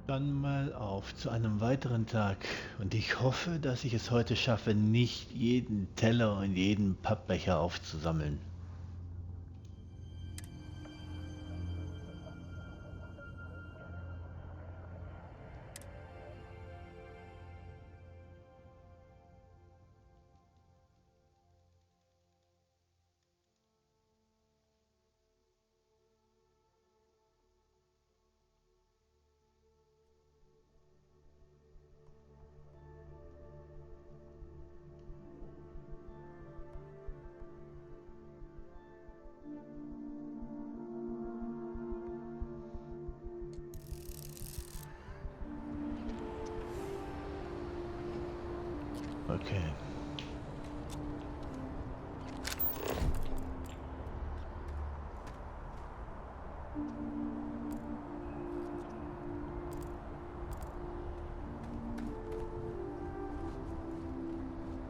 Dann mal auf zu einem weiteren Tag. Und ich hoffe, dass ich es heute schaffe, nicht jeden Teller und jeden Pappbecher aufzusammeln. Okay.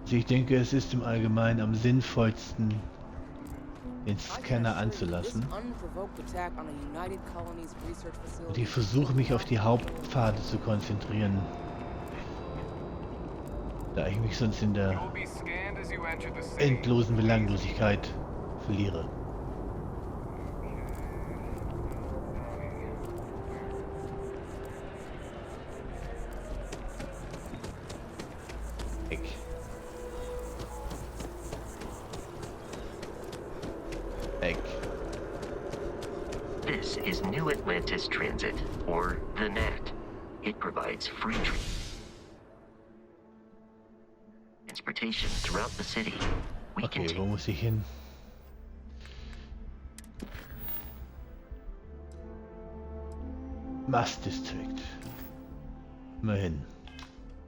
Also ich denke, es ist im Allgemeinen am sinnvollsten, den I can Scanner assure you, this anzulassen. unprovoked attack on a United Colonies research Und ich facility versuche will mich auf not die go over well. Hauptpfade zu konzentrieren, da ich mich sonst in You der will be scanned as you enter the city. endlosen Please keep Belanglosigkeit verliere. Weg. Weg. This is New Atlantis Transit, or the NAT. It provides free transportation throughout the city. We Okay, can wo muss ich hin? Mass District. Mal hin.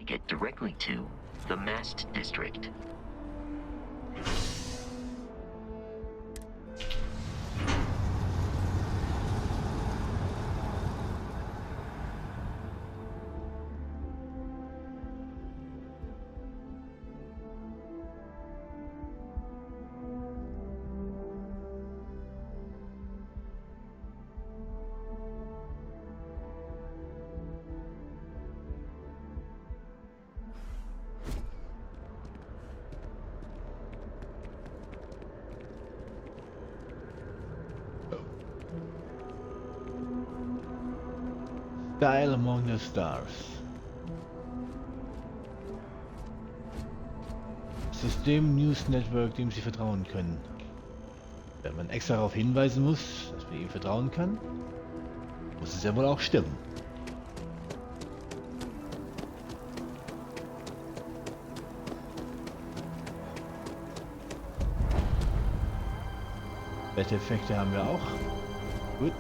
get directly to the Mast District. Dial among the stars. System News Network, dem Sie vertrauen können. Wenn man extra darauf hinweisen muss, dass man ihm vertrauen kann, muss es ja wohl auch stimmen. Wettereffekte haben wir auch. Gut.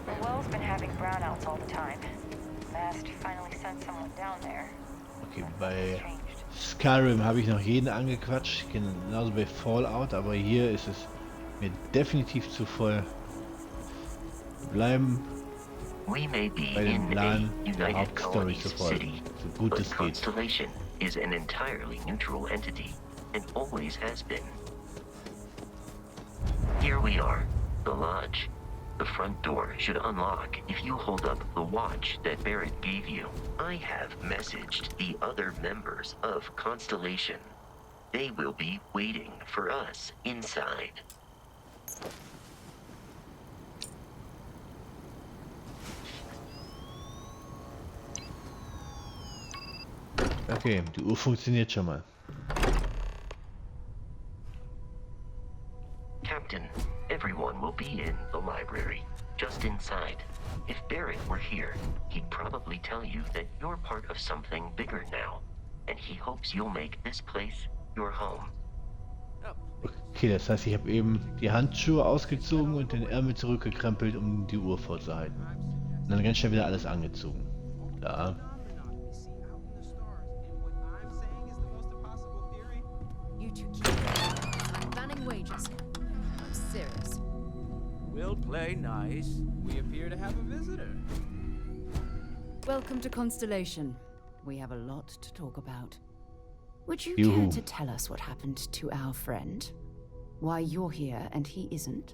The well's been having brownouts all the time. Mast finally sent someone down there. Okay, Nothing's bei changed. Skyrim habe ich noch jeden angequatscht, genauso bei Fallout, aber hier ist es mir definitiv zu voll. Wir bleiben We may be bei dem in Plan a der United Hauptstory Colonies zu folgen, city, so gut but es geht. Constellation is an entirely neutral entity and always has been. Here we are, the lodge. The front door should unlock if you hold up the watch that Barrett gave you. I have messaged the other members of Constellation. They will be waiting for us inside. Okay, die Uhr funktioniert schon mal. Captain, everyone will be in the library, just inside. If Barrett were here, he'd probably tell you that you're part of something bigger now, and he hopes you'll make this place your home. Okay, das heißt, ich habe eben die Handschuhe ausgezogen und den Ärmel zurückgekrempelt, um die Uhr vorzuhalten. Und dann ganz schnell wieder alles angezogen. Da. You two keep going. I'm banning wages. I'm serious. We'll play nice. We appear to have a visitor. Welcome to Constellation. We have a lot to talk about. Would you Yoo-hoo. care to tell us what happened to our friend? Why you're here and he isn't?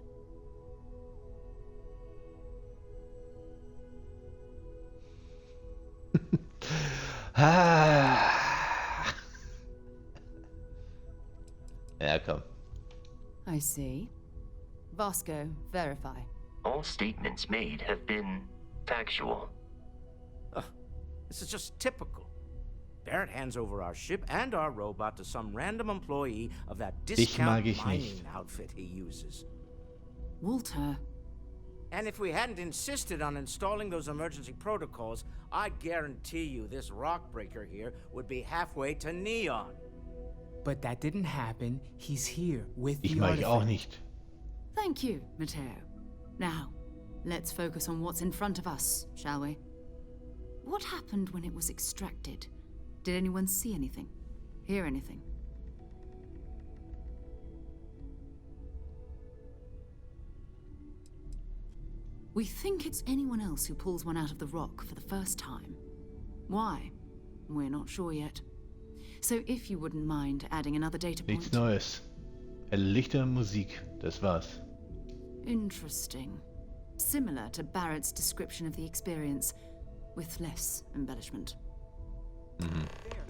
Ah. Ja, komm. I see. Vasco, verify. All statements made have been factual. This is just typical. Barrett hands over our ship and our robot to some random employee of that discount mag ich mining nicht. outfit he uses. Walter, And if we hadn't insisted on installing those emergency protocols, I guarantee you this rock breaker here would be halfway to Neon. But that didn't happen. He's here with Ich the mag auch artifact. nicht. thank you, Matteo. Now, let's focus on what's in front of us, shall we? What happened when it was extracted? Did anyone see anything? Hear anything? We think it's anyone else who pulls one out of the rock for the first time. Why? We're not sure yet. So if you wouldn't mind adding another data Nichts point. Neues. Helle Lichter und Musik. Das war's. Interesting. Similar to Barrett's description of the experience, with less embellishment. There.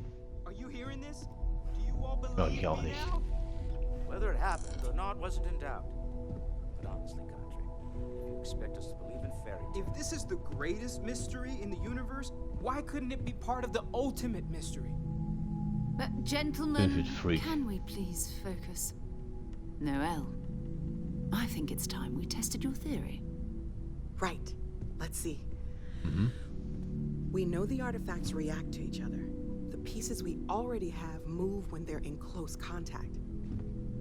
Are you hearing this? Do you all Ja, believe ich auch me nicht. now? Whether it happened or not wasn't in doubt. But honestly, Country, if you expect us to believe in fairy tales, If this is the greatest mystery in the universe, why couldn't it be part of the ultimate mystery? But gentlemen, Benefit freak. can we please focus? Noel, I think it's time we tested your theory. Right. Let's see. We know the artifacts react to each other. The pieces we already have move when they're in close contact.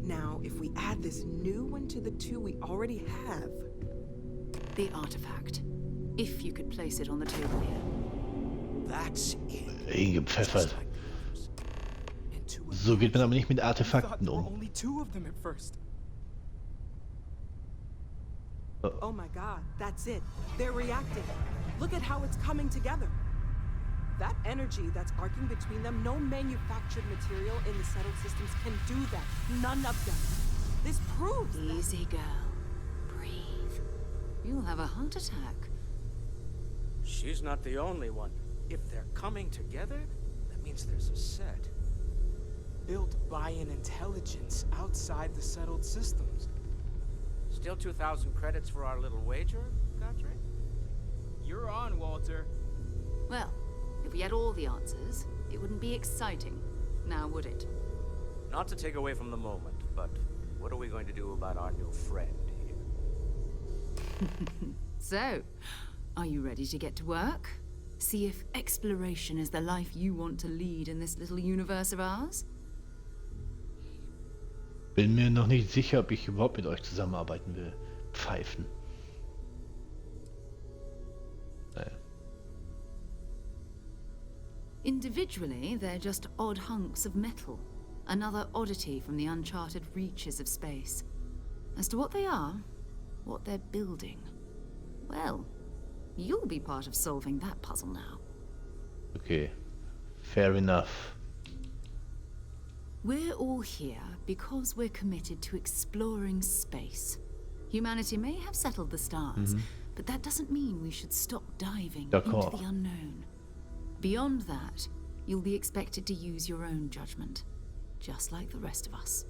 Now, if we add this new one to the two we already have... The artifact. If you could place it on the table here. that's it. Hingepfeffert. Just like the others. And two of So geht man aber nicht mit I thought Artefakten there were um. only two of them at first. Oh my god, that's it. They're reacting. Look at how it's coming together. That energy that's arcing between them, no manufactured material in the settled systems can do that. None of them. This proves that. Easy, girl. Breathe. You'll have a heart attack. She's not the only one. If they're coming together, that means there's a set. Built by an intelligence outside the settled systems. Still 2,000 credits for our little wager, Country? You're on, Walter. Well, if we had all the answers, it wouldn't be exciting. Now, would it? Not to take away from the moment, but what are we going to do about our new friend here? So, are you ready to get to work? See if exploration is the life you want to lead in this little universe of ours? Bin mir noch nicht sicher, ob ich überhaupt mit euch zusammenarbeiten will. Pfeifen. Naja. Individually, they're just odd hunks of metal. Another oddity from the uncharted reaches of space. As to what they are, what they're building, well, you'll be part of solving that puzzle now. Okay. Fair enough. We're all here because we're committed to exploring space. Humanity may have settled the stars, but that doesn't mean we should stop diving D'accord. into the unknown. Beyond that, you'll be expected to use your own judgment, just like the rest of us.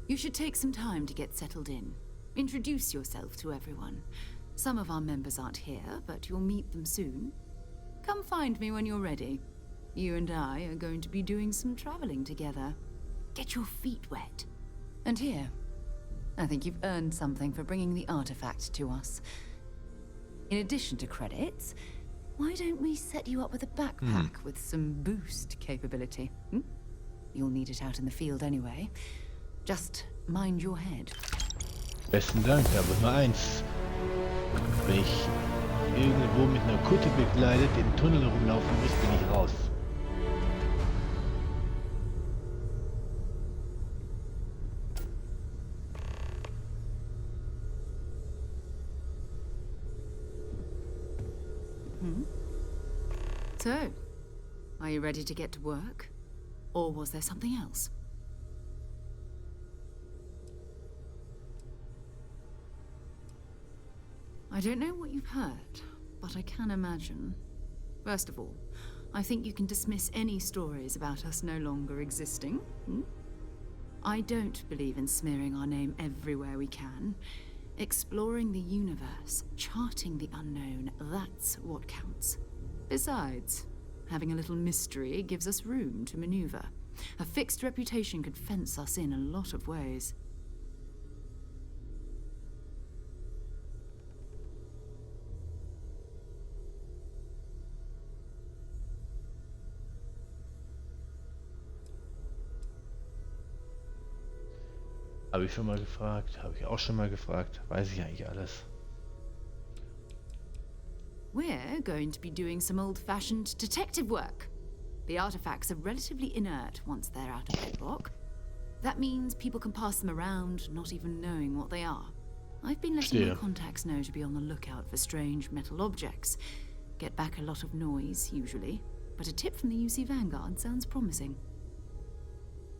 You should take some time to get settled in. Introduce yourself to everyone. Some of our members aren't here, but you'll meet them soon. Come find me when you're ready. You and I are going to be doing some traveling together. Get your feet wet. And here, I think you've earned something for bringing the artifact to us. In addition to credits, why don't we set you up with a backpack with some boost capability? You'll need it out in the field anyway. Just mind your head. Besten Dank, aber nur eins. Wenn ich irgendwo mit einer Kutte bekleidet im Tunnel rumlaufen muss, bin ich raus. So, are you ready to get to work? Or was there something else? I don't know what you've heard, but I can imagine. First of all, I think you can dismiss any stories about us no longer existing. I don't believe in smearing our name everywhere we can. Exploring the universe, charting the unknown, that's what counts. Besides, having a little mystery gives us room to maneuver. A fixed reputation could fence us in a lot of ways. Habe ich schon mal gefragt, habe ich auch schon mal gefragt, weiß ich eigentlich alles. We're going to be doing some old-fashioned detective work. The artifacts are relatively inert once they're out of bedrock. That means people can pass them around, not even knowing what they are. I've been letting my contacts know to be on the lookout for strange metal objects. Get back a lot of noise, usually. But a tip from the UC Vanguard sounds promising.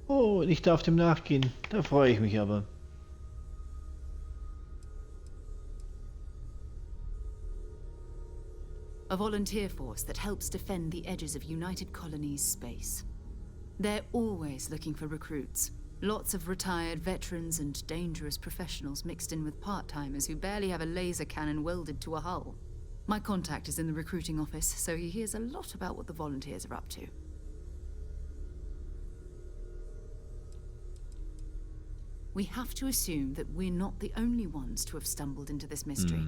Oh, und ich darf dem nachgehen. Da freue ich mich aber. A volunteer force that helps defend the edges of United Colonies space. They're always looking for recruits. Lots of retired veterans and dangerous professionals mixed in with part-timers who barely have a laser cannon welded to a hull. My contact is in the recruiting office, so he hears a lot about what the volunteers are up to. We have to assume that we're not the only ones to have stumbled into this mystery.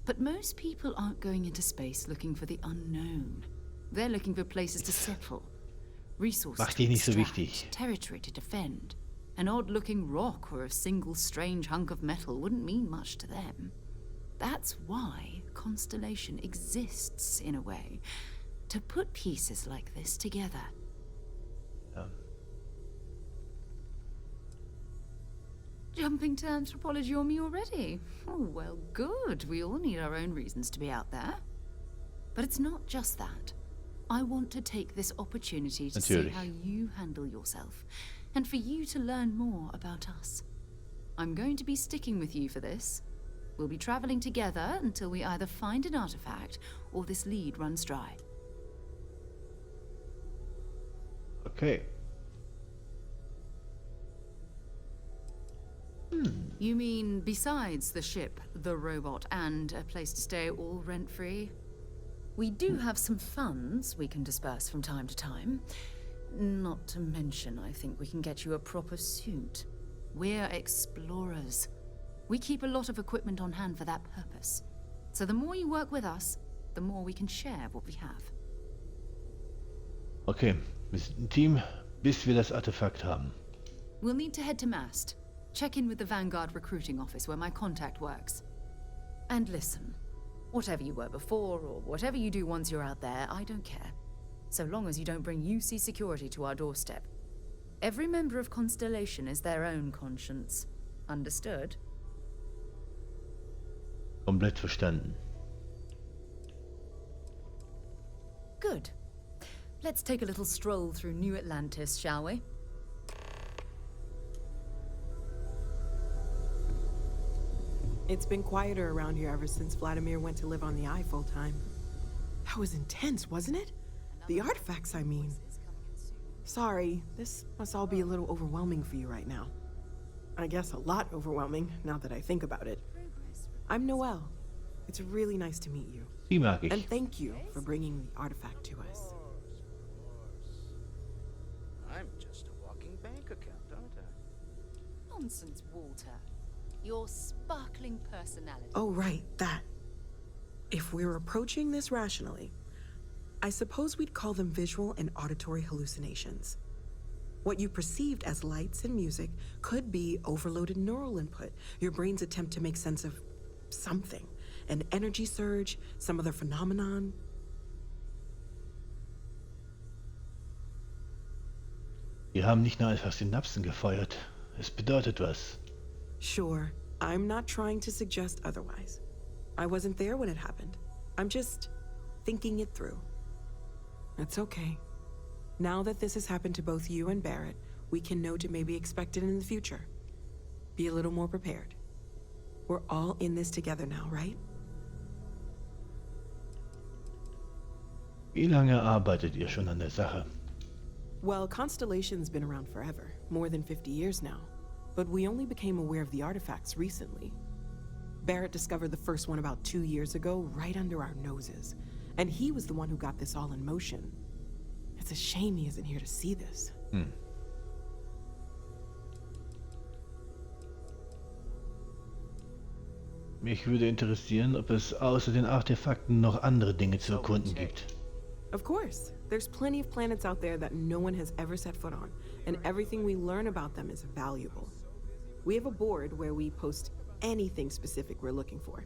But most people aren't going into space looking for the unknown. They're looking for places to settle, resources to extract, territory to defend. An odd-looking rock or a single strange hunk of metal wouldn't mean much to them. That's why Constellation exists, in a way, to put pieces like this together. Jumping to anthropology on me already? Oh, well, good. We all need our own reasons to be out there. But it's not just that. I want to take this opportunity to see how you handle yourself, and for you to learn more about us. I'm going to be sticking with you for this. We'll be traveling together until we either find an artifact or this lead runs dry. Okay. You mean besides the ship, the robot, and a place to stay all rent-free? We do have some funds we can disperse from time to time. Not to mention, I think we can get you a proper suit. We're explorers. We keep a lot of equipment on hand for that purpose. So the more you work with us, the more we can share what we have. Okay, wir sind ein Team, bis wir das Artefakt haben. We'll need to head to Mast. Check in with the Vanguard recruiting office where my contact works. And listen, whatever you were before or whatever you do once you're out there, I don't care. So long as you don't bring UC security to our doorstep. Every member of Constellation is their own conscience. Understood? Komplett verstanden. Good. Let's take a little stroll through New Atlantis, shall we? It's been quieter around here ever since Vladimir went to live on the Eye full time. That was intense, wasn't it? The artifacts, I mean. Sorry, this must all be a little overwhelming for you right now. I guess a lot overwhelming, now that I think about it. I'm Noelle. It's really nice to meet you. Die mag ich. And thank you for bringing the artifact to us. I'm just a walking bank account, aren't I? Nonsense, Walter. Your sparkling personality. Oh, right, that. If we're approaching this rationally, I suppose we'd call them visual and auditory hallucinations. What you perceived as lights and music could be overloaded neural input, your brain's attempt to make sense of something. An energy surge, some other phenomenon. Wir haben nicht nur einfach Synapsen gefeuert. Es bedeutet was. Sure, I'm not trying to suggest otherwise. I wasn't there when it happened. I'm just thinking it through. It's okay. Now that this has happened to both you and Barrett, we can note it may be expected in the future. Be a little more prepared. We're all in this together now, right? Wie lange arbeitet ihr schon an der Sache? Well, Constellation's been around forever, more than 50 years now. But we only became aware of the artifacts recently. Barrett discovered the first one about 2 years ago, right under our noses. And he was the one who got this all in motion. It's a shame he isn't here to see this. Mich würde interessieren, ob es außer den Artefakten noch andere Dinge zu erkunden gibt. Of course. There's plenty of planets out there that no one has ever set foot on, and everything we learn about them is valuable. We have a board where we post anything specific we're looking for.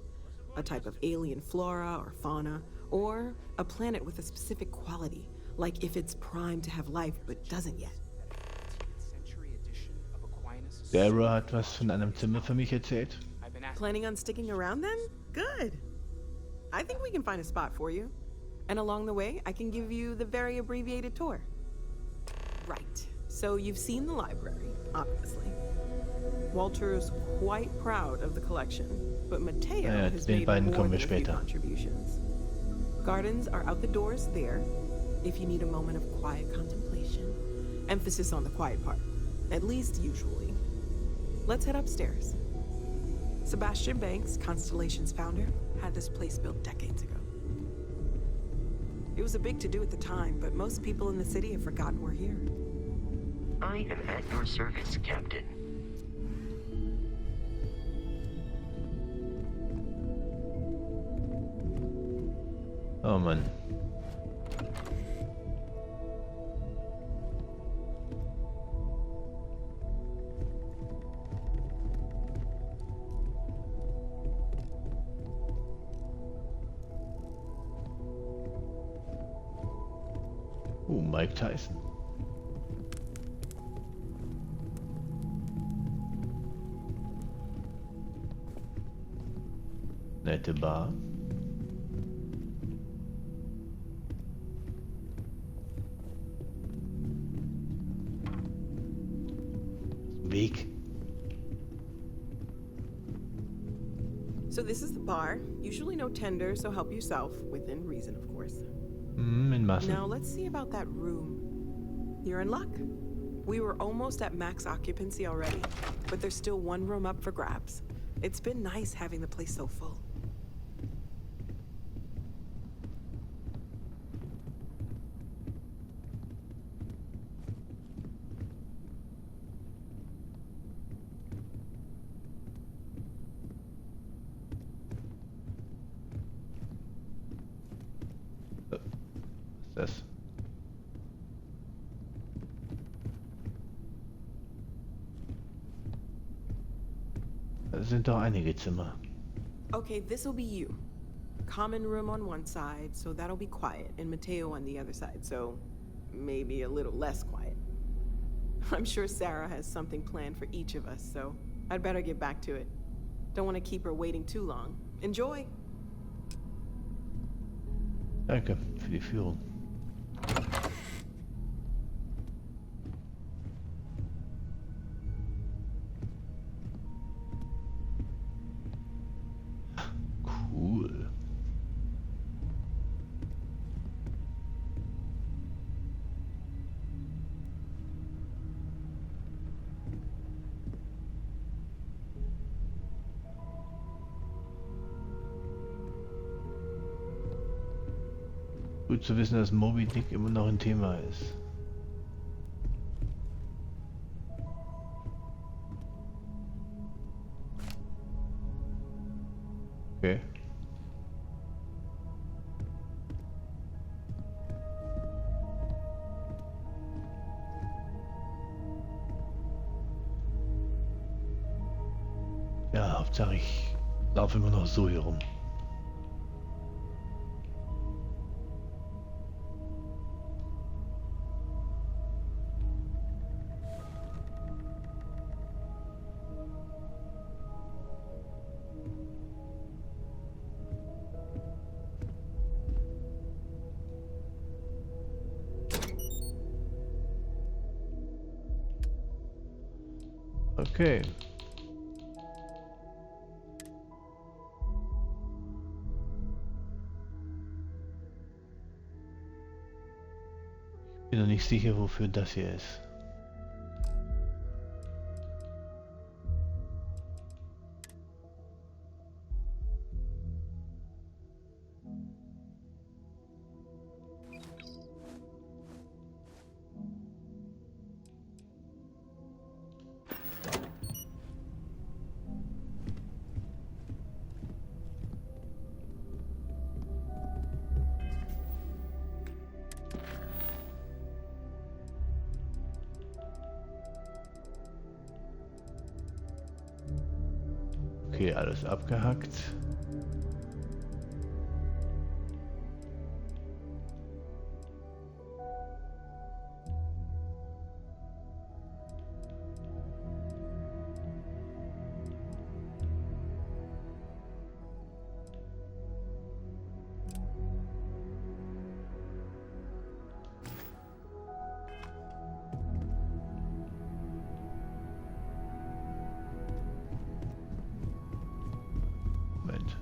A type of alien flora or fauna, or a planet with a specific quality, like if it's primed to have life but doesn't yet. Sarah hat was von einem Zimmer für mich erzählt. Planning on sticking around then? Good. I think we can find a spot for you. And along the way, I can give you the very abbreviated tour. Right. So you've seen the library, obviously. Walter's quite proud of the collection, but Mateo has made more than a few contributions. Gardens are out the doors there, if you need a moment of quiet contemplation. Emphasis on the quiet part, at least usually. Let's head upstairs. Sebastian Banks, Constellation's founder, had this place built decades ago. It was a big to-do at the time, but most people in the city have forgotten we're here. I am at your service, Captain. Oh Mann. Mike Tyson. Nette Bar. Weg. So this is the bar. Usually no tender, so help yourself, within reason, of course. In Massen. Now let's see about that room. You're in luck. We were almost at max occupancy already, but there's still one room up for grabs. It's been nice having the place so full. Das. Das sind doch einige Zimmer. Okay, this'll be you. Common room on one side, so that'll be quiet, and Mateo on the other side, so maybe a little less quiet. I'm sure Sarah has something planned for each of us, so I'd better get back to it. Don't want to keep her waiting too long. Enjoy! Danke für die Führung. Cool. Gut zu wissen, dass Moby Dick immer noch ein Thema ist. Okay. Ja, Hauptsache ich laufe immer noch so hier rum. Okay. Bin noch nicht sicher, wofür das hier ist. Okay, alles abgehackt. Moment.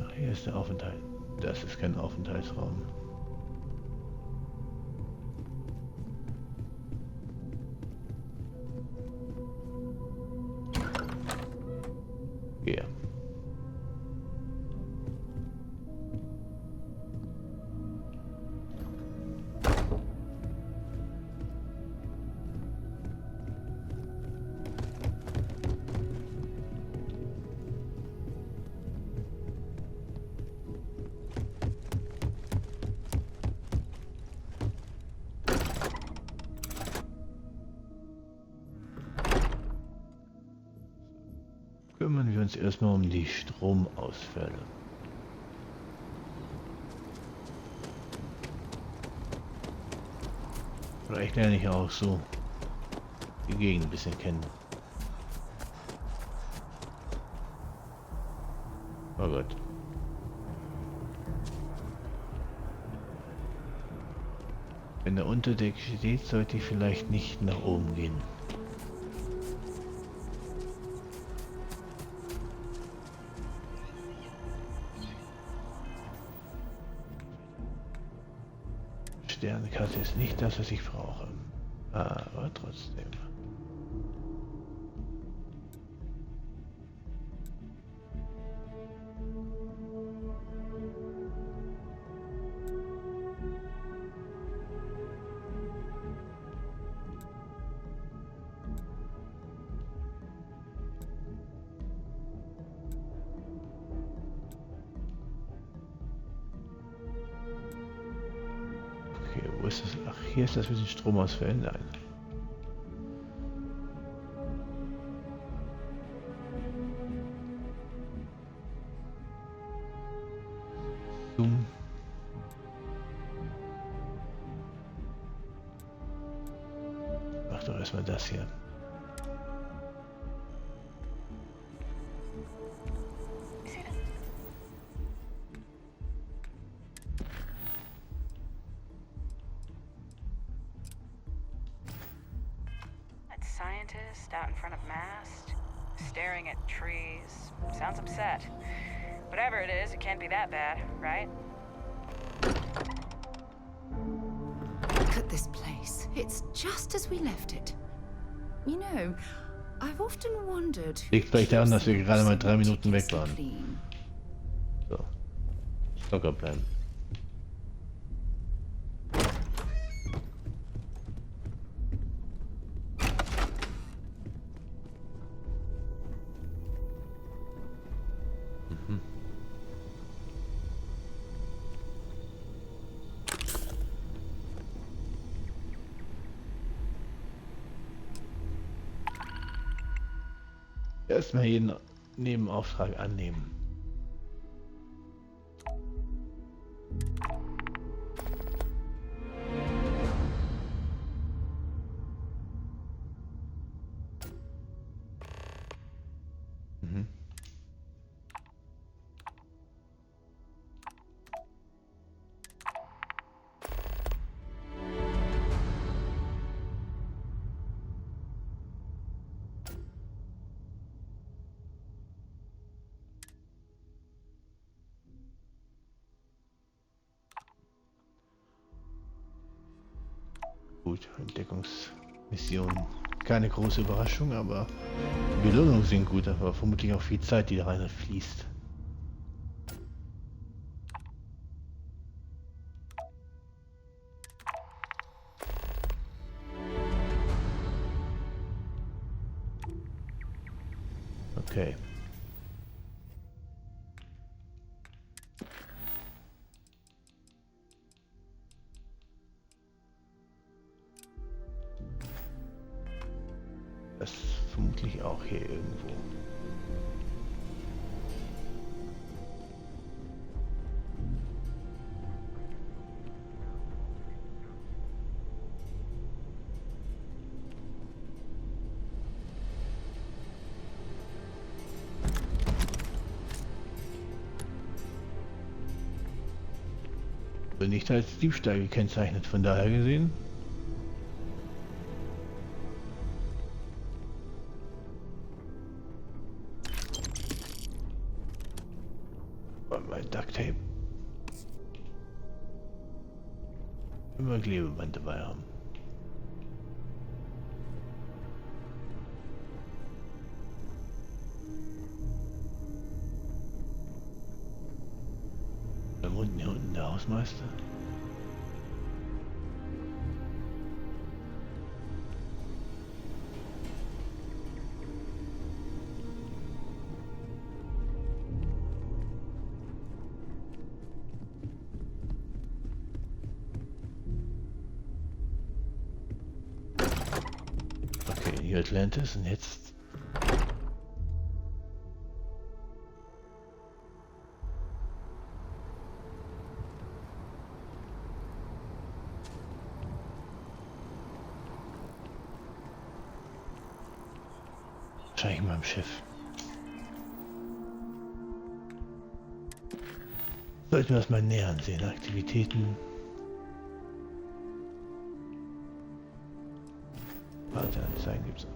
Ach, hier ist der Aufenthalt. Das ist kein Aufenthaltsraum. Ja. Kümmern wir uns erstmal um die Stromausfälle. Vielleicht lerne ich auch so die Gegend ein bisschen kennen. Oh Gott. Wenn der Unterdeck steht, sollte ich vielleicht nicht nach oben gehen. Sternkarte ist nicht das, was ich brauche. Aber trotzdem. Okay, wo ist das? Ach, hier ist das mit den Stromausfällen. Nein. Zoom. Mach doch erstmal das hier. Scientist out in front of mast, staring at trees. Sounds upset. Whatever it is, it can't be that bad, right? Look at this place. It's just as we left it. You know, I've often wondered. Liegt vielleicht daran, dass wir gerade mal 3 Minuten weg waren. So. Locker bleiben. Erstmal jeden Nebenauftrag annehmen. Gut, Entdeckungsmission. Keine große Überraschung, aber die Belohnungen sind gut, aber vermutlich auch viel Zeit, die da rein fließt. Okay. Das vermutlich auch hier irgendwo. Nicht als Diebstahl gekennzeichnet, von daher gesehen. Mein Ducktape. Immer Klebeband dabei haben. Da unten, hier unten der Hausmeister. Okay, hier Atlantis und jetzt. Wahrscheinlich mal im Schiff. Sollten wir das mal näher ansehen. Aktivitäten. Warteanzeigen gibt's.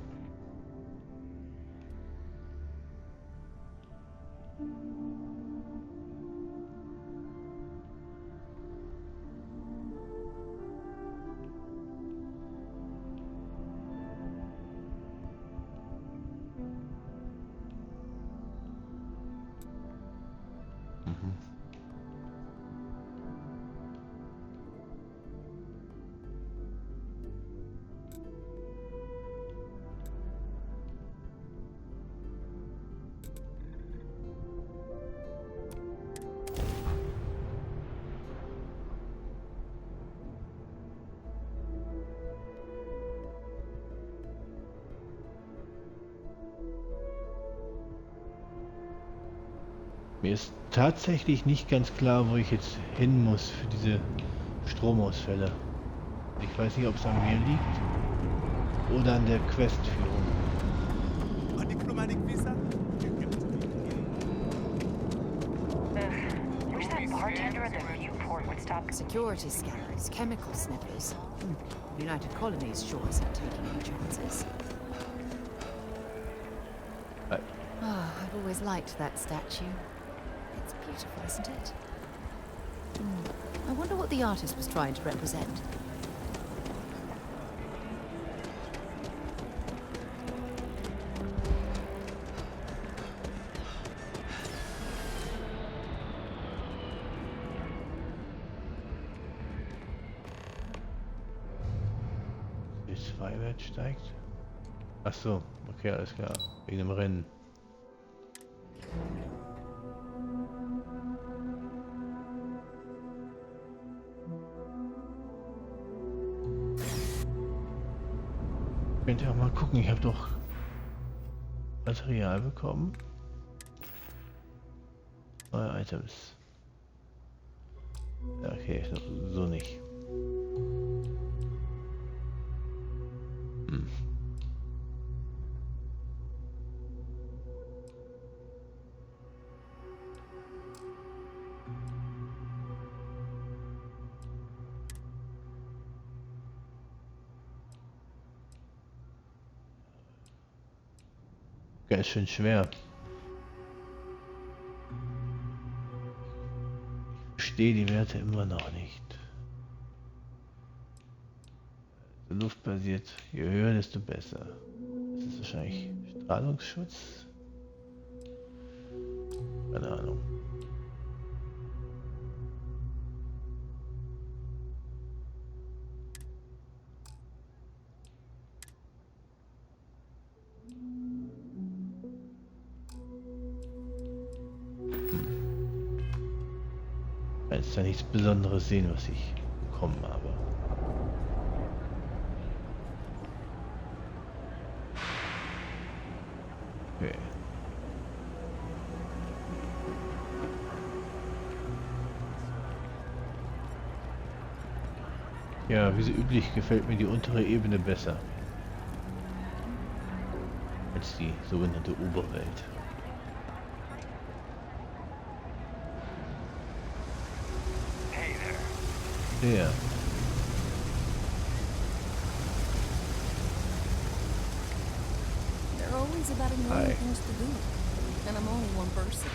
Mir ist tatsächlich nicht ganz klar, wo ich jetzt hin muss für diese Stromausfälle. Ich weiß nicht, ob es an mir liegt oder an der Questführung. Wish that bartender at the viewport would stop. Security scanners, chemical sniffers. United Colonies sure isn't taking any chances. I've always liked that statue. It's beautiful, isn't it? I wonder what the artist was trying to represent. C2-Wert steigt. Ach so, okay, alles klar. Wegen dem Rennen. Könnt ihr auch mal gucken, ich habe doch Material bekommen. Neue Items. Okay, so nicht. Ganz schön schwer. Ich verstehe die Werte immer noch nicht. Luftbasiert. Je höher, desto besser. Das ist wahrscheinlich Strahlungsschutz. Keine Ahnung. Ich kann jetzt da nichts Besonderes sehen, was ich bekommen habe. Okay. Ja, wie so üblich gefällt mir die untere Ebene besser als die sogenannte Oberwelt. Hey there. Ja. There are always about a million Hi. things to do, and I'm only one person.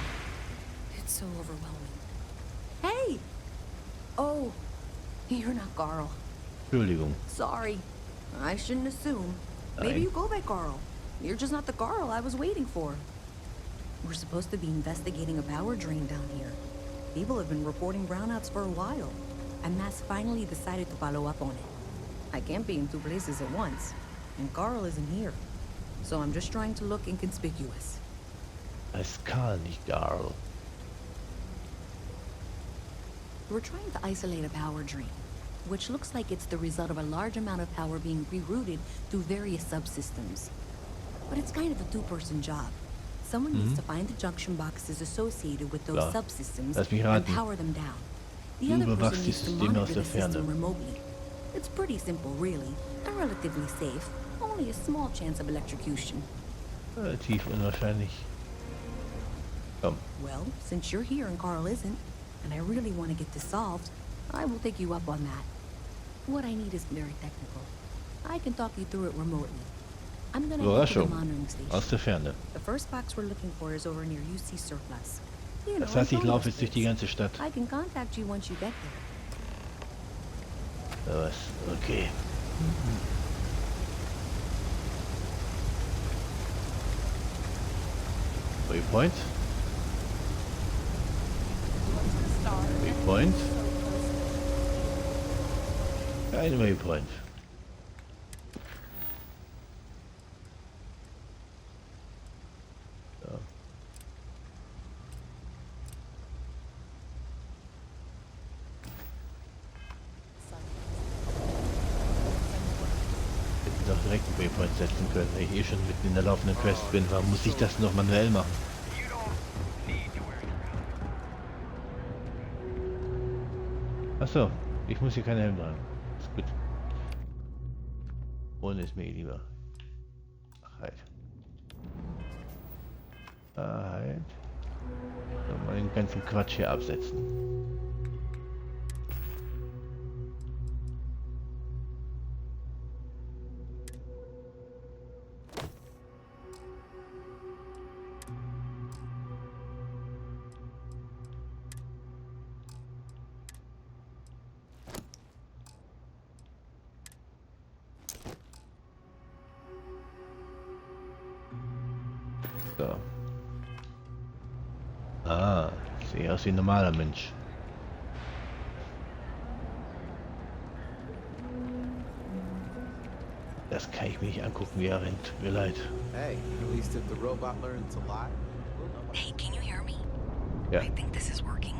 It's so overwhelming. Hey! Oh, you're not Carl. Entschuldigung. Sorry. I shouldn't assume. Maybe Nein. you go by Carl. You're just not the Carl I was waiting for. We're supposed to be investigating a power drain down here. People have been reporting brownouts for a while, and Mass finally decided to follow up on it. I can't be in two places at once, and Carl isn't here. So I'm just trying to look inconspicuous. Es kann nicht Garl. We're trying to isolate a power drain, which looks like it's the result of a large amount of power being rerouted through various subsystems. But it's kind of a two-person job. Someone needs to find the junction boxes associated with those Klar. subsystems Lass mich and raten. power them down. The Du other überwachst person die needs to Systeme aus monitor der the system Ferne. remotely. It's pretty simple, really, and relatively safe. Only a small chance of electrocution. Relativ unwahrscheinlich. Komm. Well, since you're here and Carl isn't, and I really want to get this solved, I will take you up on that. What I need is very technical. I can talk you through it remotely. I'm gonna head to the Überraschung. monitoring station. Aus der Ferne. The first box we're looking for is over near UC Surplus. You know, Das heißt, ich Antonio's laufe jetzt durch die place. ganze Stadt. I can contact you once you get there. Oder was? Okay. Waypoint. Waypoint. Ein Waypoint. So. Hätte doch direkt einen Waypoint setzen können, wenn ich eh schon mitten in der laufenden Quest bin. Warum muss ich das noch manuell machen? You don't need to wear your helmet. Achso, ich muss hier keinen Helm tragen. Ist gut. Ohne ist mir eh lieber. Ach halt. Ah, halt. So, mal den ganzen Quatsch hier absetzen. So. Ah, ich sehe aus wie ein normaler Mensch. Das kann ich mir nicht angucken, wie er rennt. Tut mir leid. Hey, at least if the robot learns to lie, we'll know. Hey, can you hear me? Ja. I think this is working.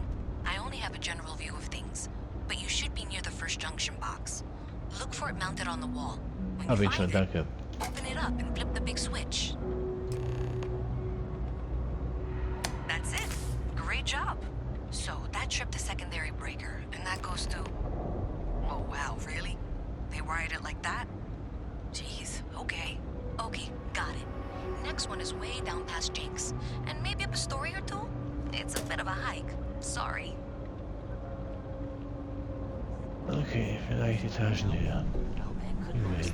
I only have a general view of things, but you should be near the first junction box. Look for it mounted on the wall. When Hab you ich schon, find it, danke. open it up and flip the big switch. That's it. Great job. So that tripped the secondary breaker, and that goes to... Oh, wow, really? They wired it like that? Jeez, okay. Okay, got it. Next one is way down past Jake's, and maybe up a story or two? It's a bit of a hike. Sorry. Okay, vielleicht Etagenhöher. Immerhin.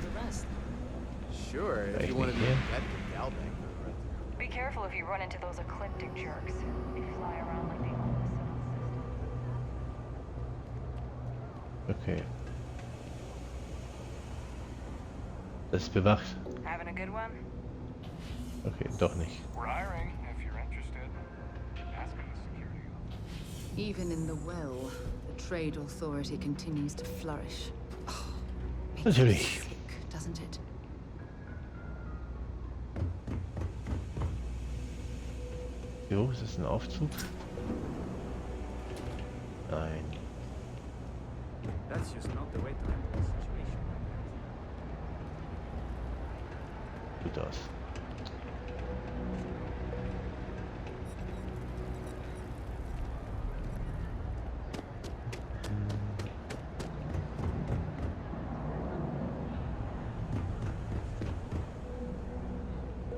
Sure, if Right you want to be here. vet the Galbank for the rest of Be careful if you run into those ecliptic jerks. They fly around like they own the settled system. Okay. Das ist bewacht. Having a good one? Okay, doch nicht. We're hiring if you're interested. Asking the security officer. Even in the well, the trade authority continues to flourish. Oh, makes Natürlich. you sick, doesn't it? Jo, ist das ein Aufzug? Nein. That's just not the way to handle the situation. Gut aus.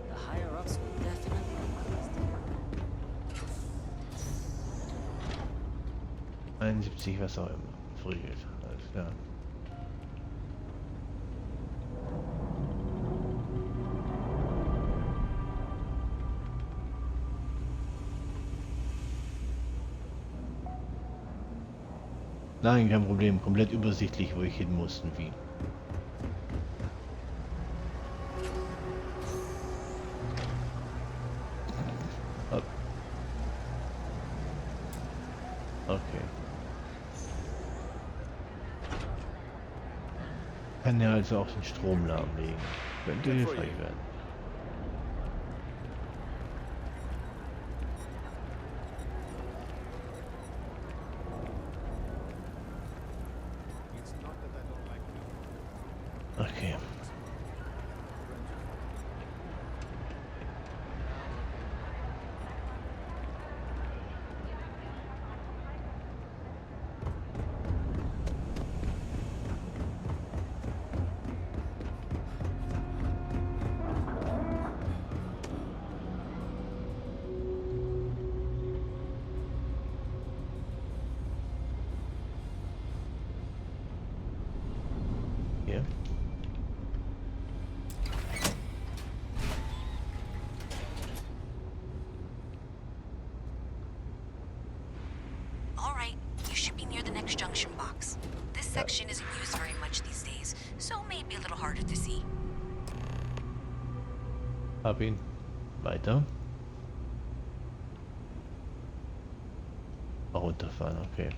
The higher-ups will definitely request it. 71, was auch immer. Verriegelt. Alles klar. Nein, kein Problem. Komplett übersichtlich, wo ich hin muss und wie. Okay. Kann ja also auch den Strom lahmlegen. Könnte hilfreich werden. Okay. Hier. All right, you should be near the next junction box. This section isn't used very much these days, so maybe a little harder to see. Hab ihn. Weiter. Runterfahren, okay.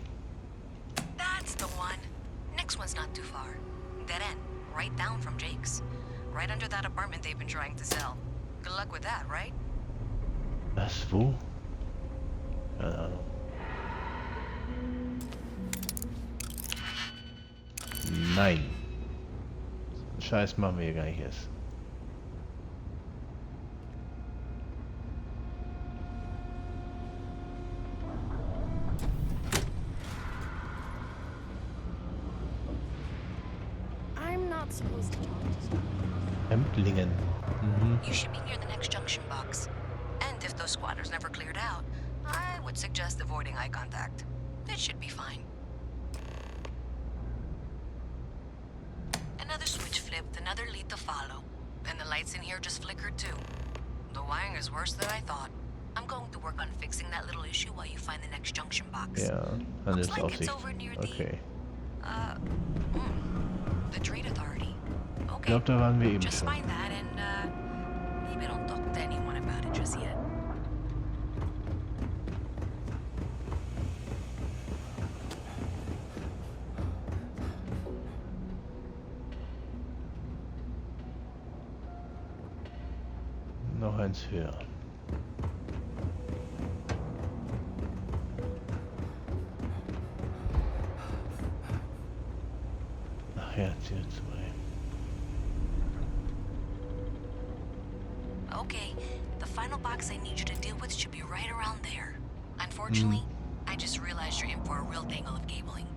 That's the one. Next one's not too far. Dead end, right down from Jake's. Right under that apartment they've been trying to sell. Good luck with that, right? Was, wo? Keine Ahnung. Nein. Scheiß machen wir hier gar nicht erst. I'm not supposed to talk to someone. Hemdlingen. Mhm. You should be near the next junction box. And if those squatters never cleared out, I would suggest avoiding eye contact. It should be fine. Another switch flipped, another lead to follow. And the lights in here just flickered too. The wiring is worse than I thought. I'm going to work on fixing that little issue while you find the next junction box. Ja, Looks like it's Handelsaufsicht. over near the, Okay. the trade authority. Ich Okay, glaube, da waren wir eben just schon. find that and, maybe don't talk to anyone about it just yet. Noch eins höher. Ach ja, CO2. Okay, the final box I need you to deal with should be right around there. Unfortunately, I just realized you're in for a real tangle of cabling.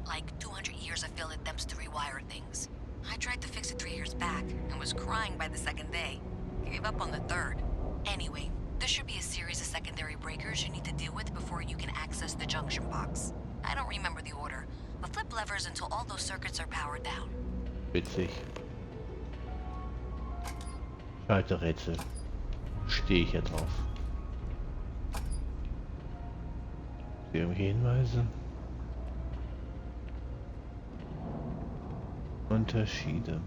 Like 200 years of field attempts to rewire things. I tried to fix it 3 years back and was crying by the second day. Gave up on the third. Anyway, there should be a series of secondary breakers you need to deal with before you can access the junction box. I don't remember the order, but flip levers until all those circuits are powered down. Witzig. Schalterrätsel. Stehe ich ja drauf. Irgendwelche Hinweise? Unterschiede.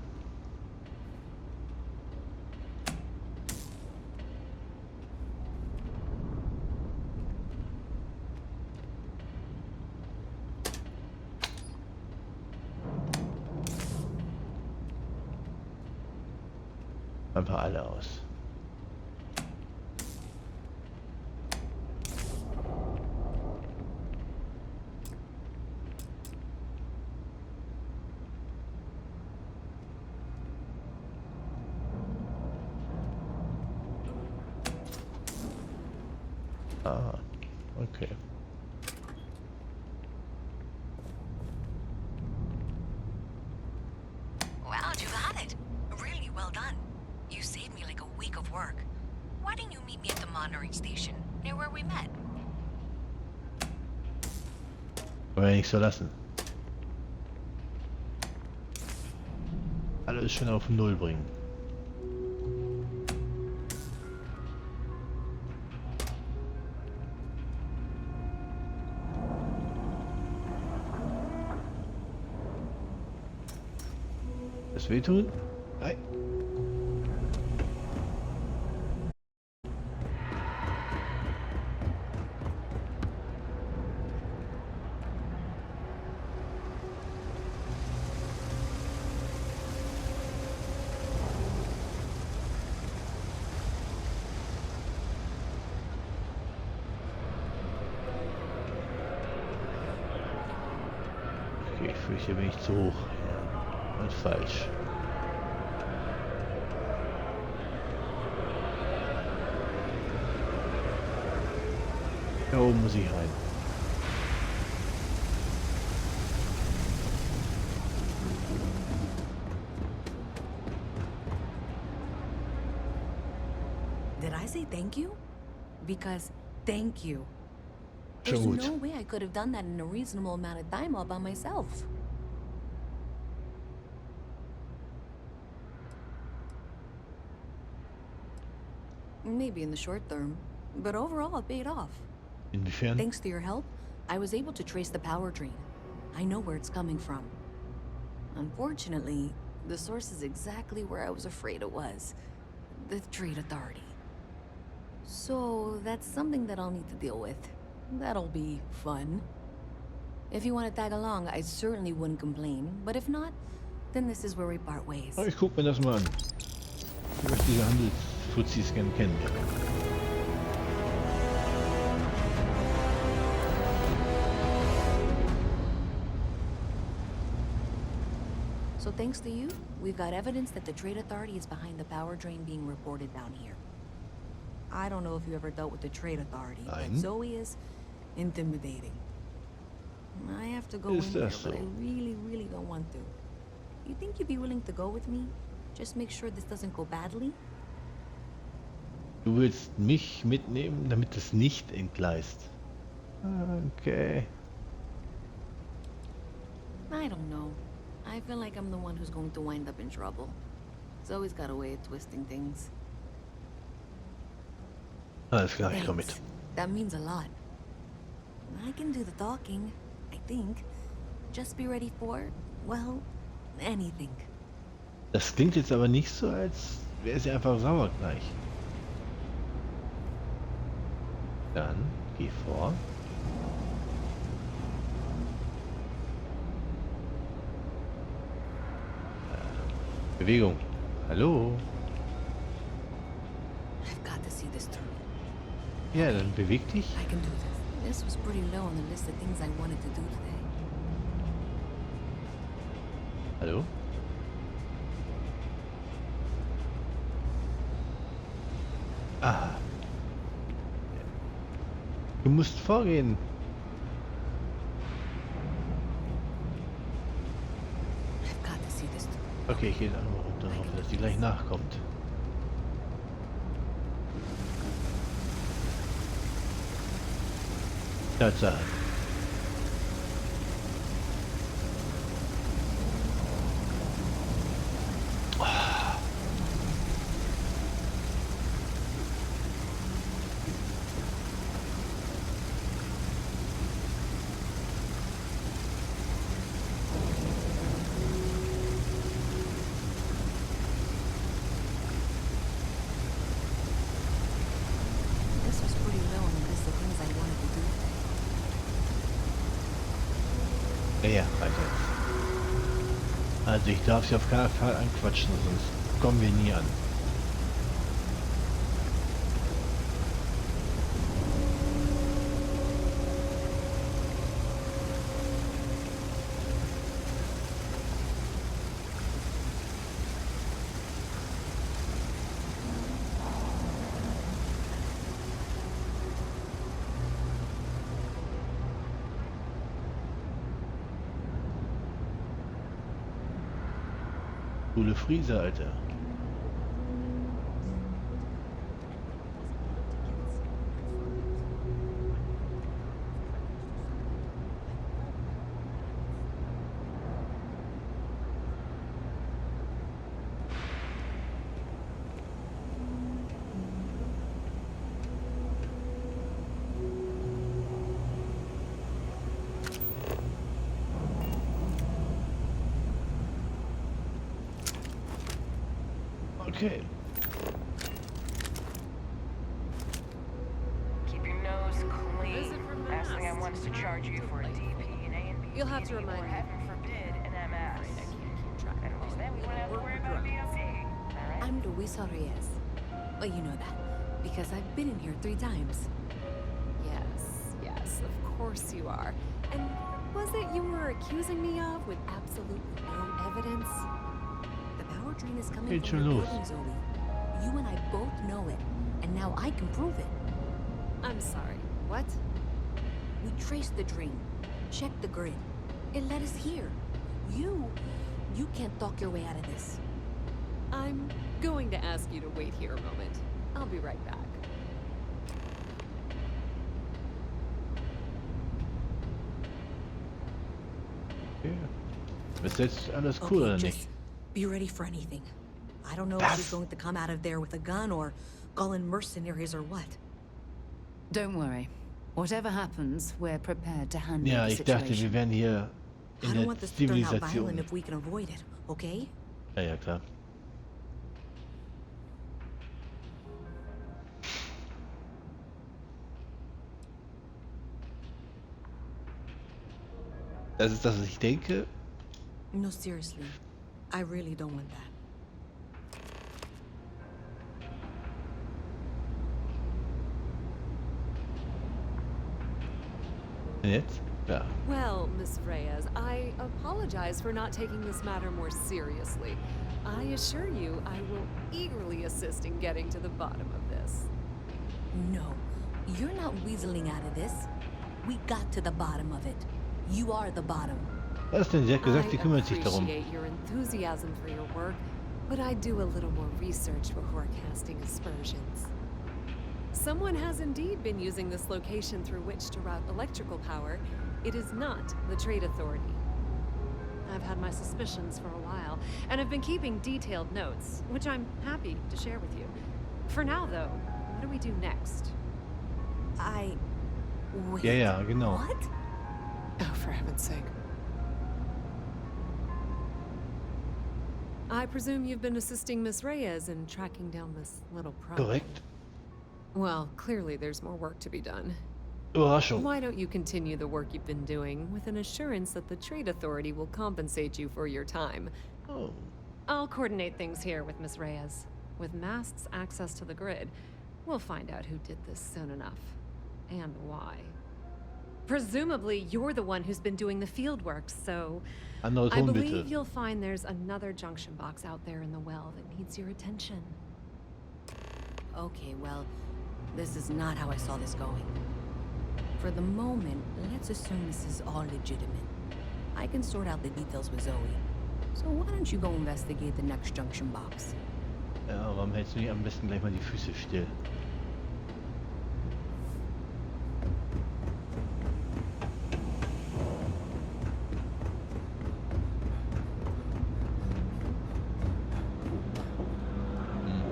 Einfach alle aus. Ah, okay. Wow, you got it. Really well done. You saved me like a week of work. Why didn't you meet me at the monitoring station, near where we met? Wollen wir nicht so lassen. Alles schon auf Null bringen. Das wehtun? Nein. Okay, ich fürchte, bin ich zu hoch. Ja, und falsch. Da oben muss ich rein. Did I say thank you? Because thank you. Schon There's gut. no way I could have done that in a reasonable amount of time all by myself. Maybe in the short term, but overall it paid off. Inwiefern? Thanks to your help, I was able to trace the power drain. I know where it's coming from. Unfortunately, the source is exactly where I was afraid it was. The Trade Authority. So that's something that I'll need to deal with. That'll be fun. If you want to tag along, I certainly wouldn't complain. But if not, then this is where we part ways. Aber ich guck mir das mal an. Ich möchte diese Handelsfuzis gerne kennenlernen. So thanks to you, we've got evidence that the Trade Authority is behind the power drain being reported down here. I don't know if you ever dealt with the Trade Authority, but Nein. Zoe is intimidating. I have to go in Ist there, das so? but I really don't want to. You think you'd be willing to go with me? Just make sure this doesn't go badly? Du willst mich mitnehmen, damit es nicht entgleist. Okay. I don't know. I feel like I'm the one who's going to wind up in trouble. Zoe's got a way of twisting things. Alles klar, ich komm mit. Thanks. That means a lot. I can do the talking, I think. Just be ready for, well, anything. Das klingt jetzt aber nicht so, als wäre sie einfach sauer gleich. Dann geh vor. Bewegung. Hallo. I've got to see this through. Ja, dann beweg dich. I can do this. This was pretty low on the list of things I wanted to do today. Hallo. Aha. Du musst vorgehen. I've got to see this through. Okay, ich gehe dann mal runter und hoffe, dass die gleich nachkommt. Tatsache. This was pretty low on the list of things I wanted to do today. Ja, weiter. Also ich darf sie auf keinen Fall anquatschen, sonst kommen wir nie an. Coole Friese, Alter. Okay. Keep your nose clean. Last thing I want is to charge you for a DP and A and B. You'll have to remind or me. heaven forbid, an MS. And at least then we won't have to worry about a BFD. Alright? I'm Luisa Reyes. Well, you know that, because I've been in here 3 times. Yes, of course you are. And what was it you were accusing me of with absolutely no evidence? The power drain is coming It's from your your nose. building, Zoe. You and I both know it, and now I can prove it. I'm sorry, what? We traced the drain, checked the grid. It led us here. You can't talk your way out of this. I'm going to ask you to wait here a moment. I'll be right back. Ja. Bis jetzt alles cool, oder just nicht? be ready for anything. I don't know if she's going to come out of there with a gun or call in mercenaries or what. Don't worry. Whatever happens, we're prepared to handle Ja, the ich dachte, situation. wir wären hier I in don't der want this to turn out violent Zivilisation. if we can avoid it, okay? Ja, ja, klar. Das ist das, was ich denke. No, seriously. I really don't want that. Und jetzt? Ja. Well, Miss Reyes, I apologize for not taking this matter more seriously. I assure you I will eagerly assist in getting to the bottom of this. No, you're not weaseling out of this. We got to the bottom of it. You are the bottom. Was denn? Sie hat gesagt, sie kümmert sich I darum. appreciate your enthusiasm for your work, but I do a little more research before casting aspersions. Someone has indeed been using this location through which to route electrical power. It is not the Trade Authority. I've had my suspicions for a while, and I've been keeping detailed notes, which I'm happy to share with you. For now, though, what do we do next? Wait. Ja, ja, genau. What? Oh, for heaven's sake. I presume you've been assisting Miss Reyes in tracking down this little project. Korrekt. Well, clearly there's more work to be done. Überraschung. Why don't you continue the work you've been doing with an assurance that the Trade Authority will compensate you for your time? Oh. I'll coordinate things here with Miss Reyes. With Mast's access to the grid, we'll find out who did this soon enough. And why. Presumably, you're the one who's been doing the field work, so... Andere I Ton believe bitte. you'll find there's another junction box out there in the well that needs your attention. Okay, well, this is not how I saw this going. For the moment, let's assume this is all legitimate. I can sort out the details with Zoe. So why don't you go investigate the next junction box? Ja, warum hältst du nicht am besten gleich mal die Füße still?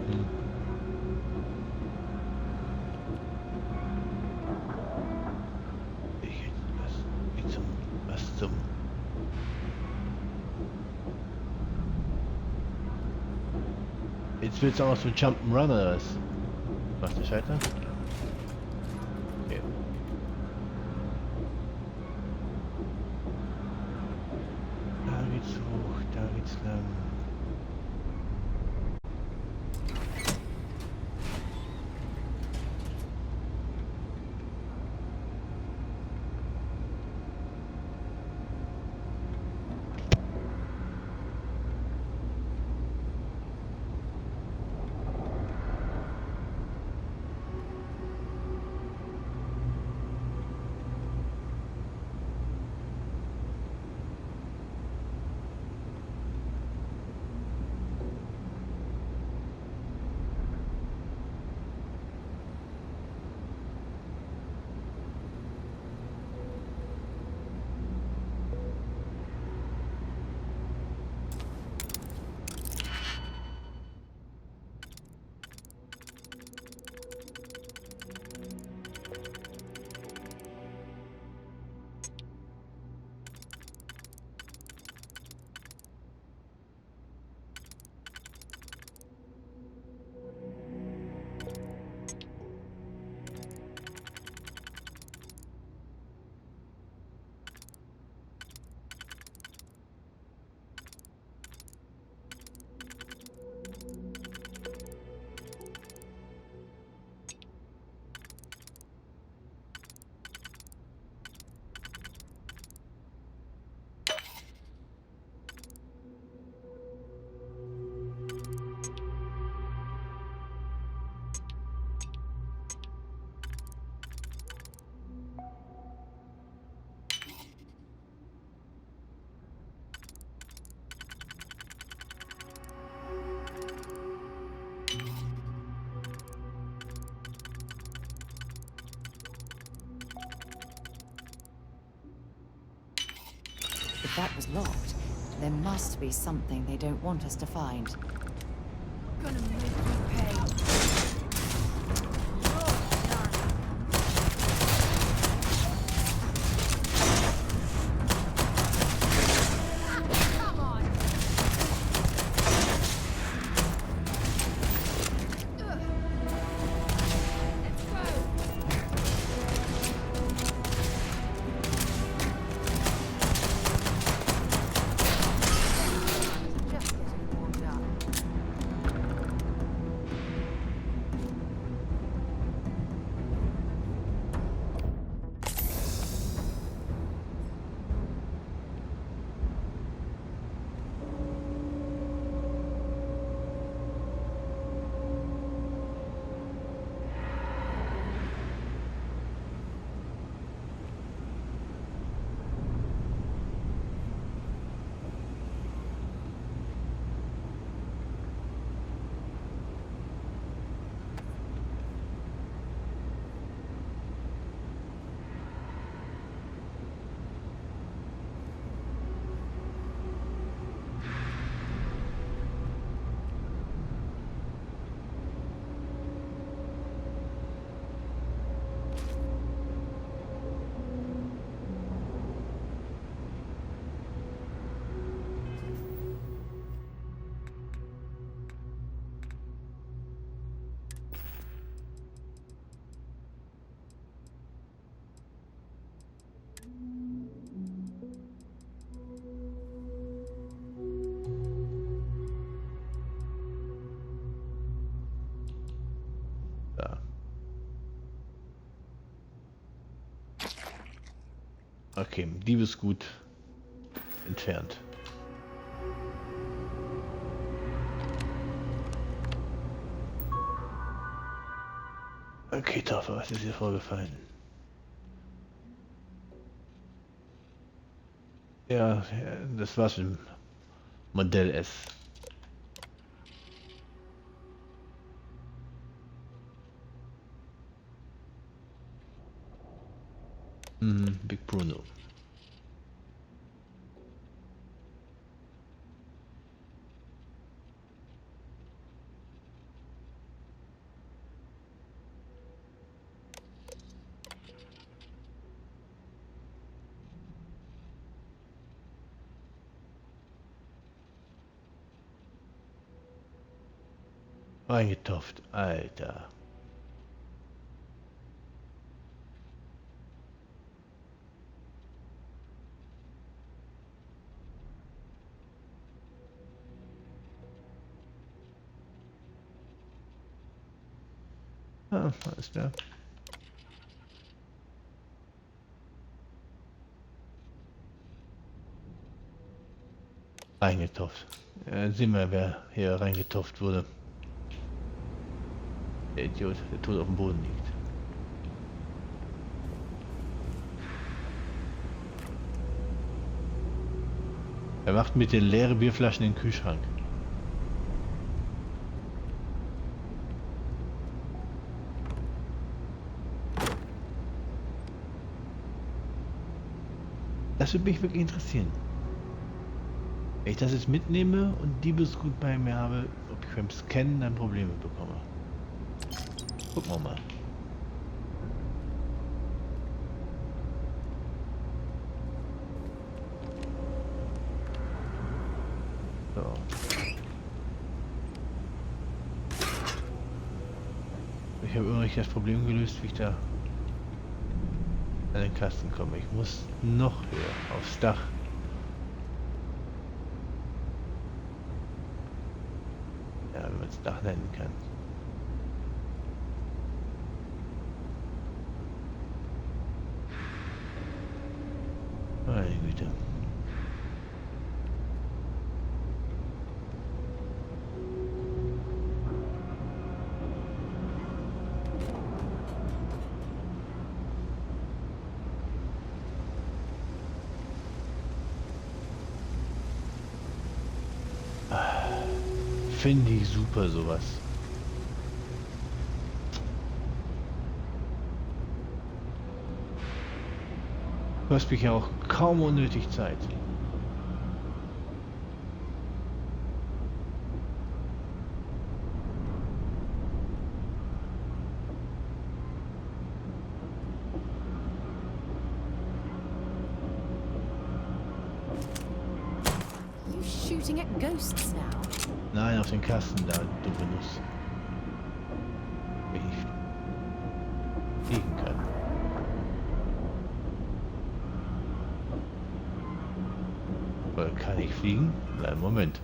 Mhm. Was zum... Jetzt willst du auch noch so Jump'n'Run oder was? Was, der Schalter? Okay. Da geht's hoch, da geht's lang. If that was locked, there must be something they don't want us to find. Gonna make you pay. Okay, Diebesgut entfernt. Okay, Tafel, was ist hier vorgefallen? Ja, das war's mit dem Modell S. Big Bruno. Eingetopft, Alter. Ah, alles klar. Reingetopft. Sehen wir, wer hier reingetopft wurde. Der Idiot, der tot auf dem Boden liegt. Er macht mit den leeren Bierflaschen in den Kühlschrank. Das würde mich wirklich interessieren. Wenn ich das jetzt mitnehme und Diebesgut bei mir habe, ob ich beim Scannen dann Probleme bekomme. Gucken wir mal. So. Ich habe übrigens das Problem gelöst, wie ich da an den Kasten komme. Ich muss noch höher aufs Dach. Ja, wenn man es Dach nennen kann. Meine Güte. Finde ich super sowas. Kostet mich ja auch kaum unnötig Zeit. shooting at ghosts now? Nein, auf den Kasten da, doofe Nuss. Wenn ich fliegen kann. Oder kann ich fliegen? Nein, Moment.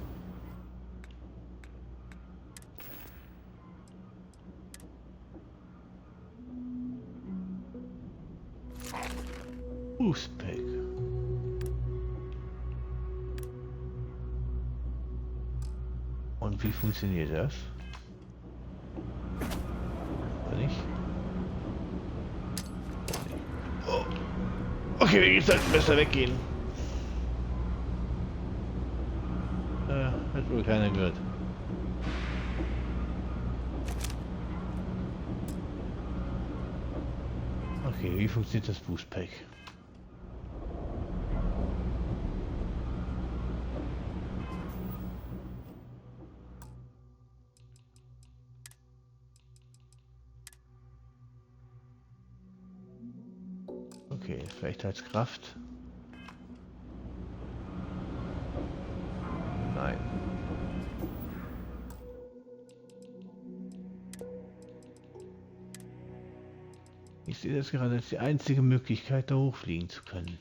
Boostpack. Und wie funktioniert das? Oder nicht? Oh. Okay, wir sollten besser weggehen. Hat wohl keiner gehört. Okay, wie funktioniert das Boostpack? Okay, vielleicht als Kraft. Nein. Ich sehe das gerade als die einzige Möglichkeit, da hochfliegen zu können.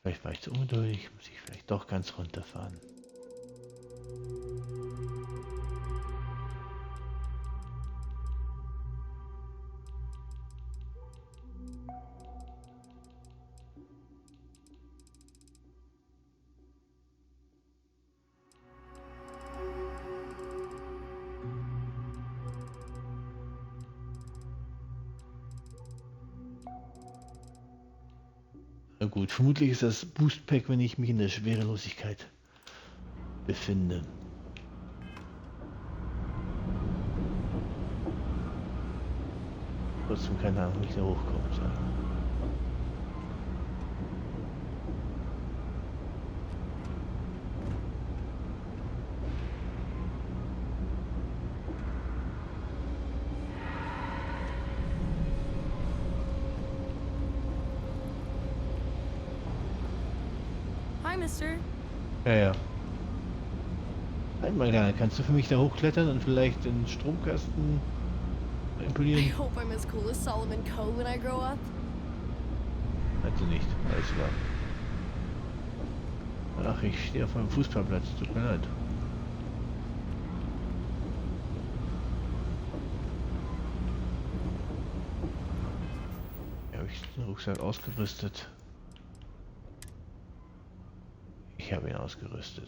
Vielleicht war ich zu ungeduldig, muss ich vielleicht doch ganz runterfahren. Na gut, vermutlich ist das Boostpack, wenn ich mich in der Schwerelosigkeit befinde. Trotzdem keine Ahnung, wie ich da hochkomme. Hi, Mister. Ja. Halt mal, Kleiner, kannst du für mich da hochklettern und vielleicht den Stromkasten I manipulieren? hope I'm as cool as Solomon Coe when I grow up. Also nicht, alles klar. Ach, ich stehe auf einem Fußballplatz, tut mir leid. Habe ich den Rucksack ausgerüstet? Ich habe ihn ausgerüstet.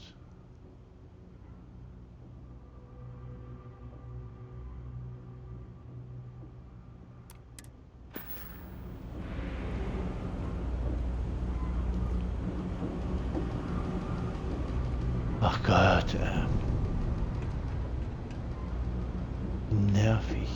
Ach Gott, nervig.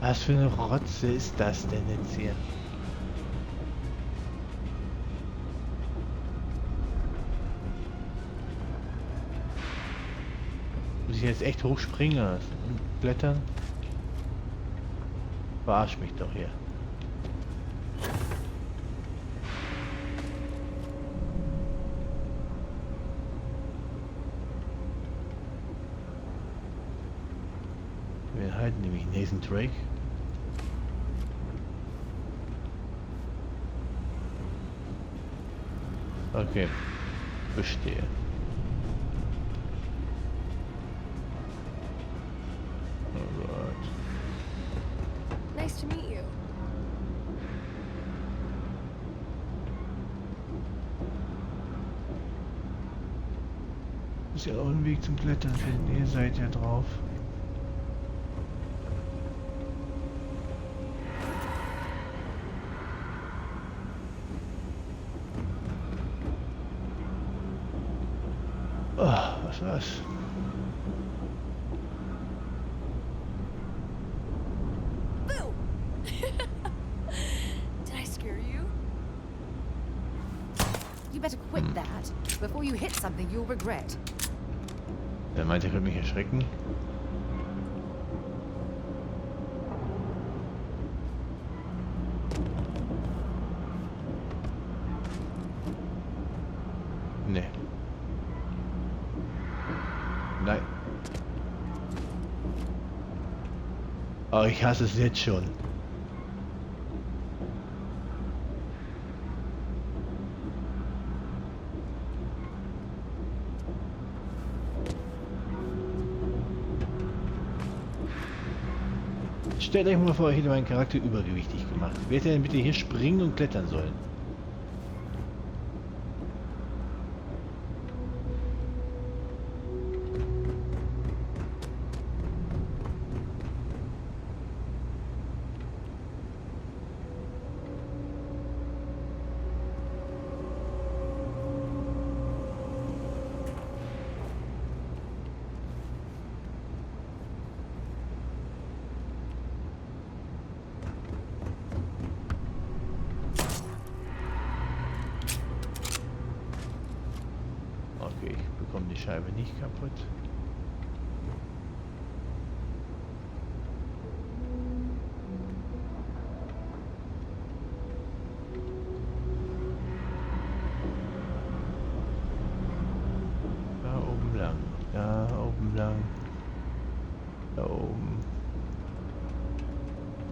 Was für eine Rotze ist das denn jetzt hier? Muss ich jetzt echt hochspringen lassen und klettern? Verarsch mich doch hier. Wir halten nämlich Nathan Drake. Okay, verstehe. Alright. Nice to meet you. Muss ja auch einen Weg zum Klettern finden. Ihr seid ja drauf. Oh, was war's? Boo! Did I scare you? You better quit that. Before you hit something you'll regret. Der meinte, er könnte mich erschrecken. Nee. Nein. Oh, ich hasse es jetzt schon. Stellt euch mal vor, ich hätte meinen Charakter übergewichtig gemacht. Wer hätte denn bitte hier springen und klettern sollen? Okay, ich bekomme die Scheibe nicht kaputt. Da oben lang, da oben lang, da oben.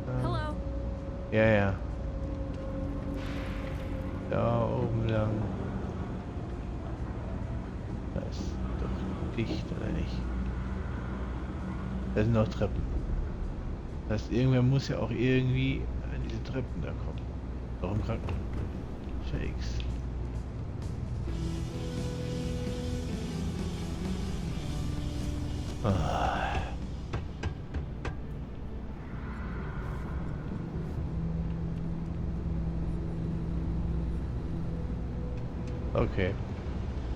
Da. Hello. Ja, ja. Da oben lang. Das ist doch dicht, oder nicht? Da sind noch Treppen. Das heißt, irgendwer muss ja auch irgendwie an diese Treppen da kommen. Warum krank? Shakes. Ah. Okay.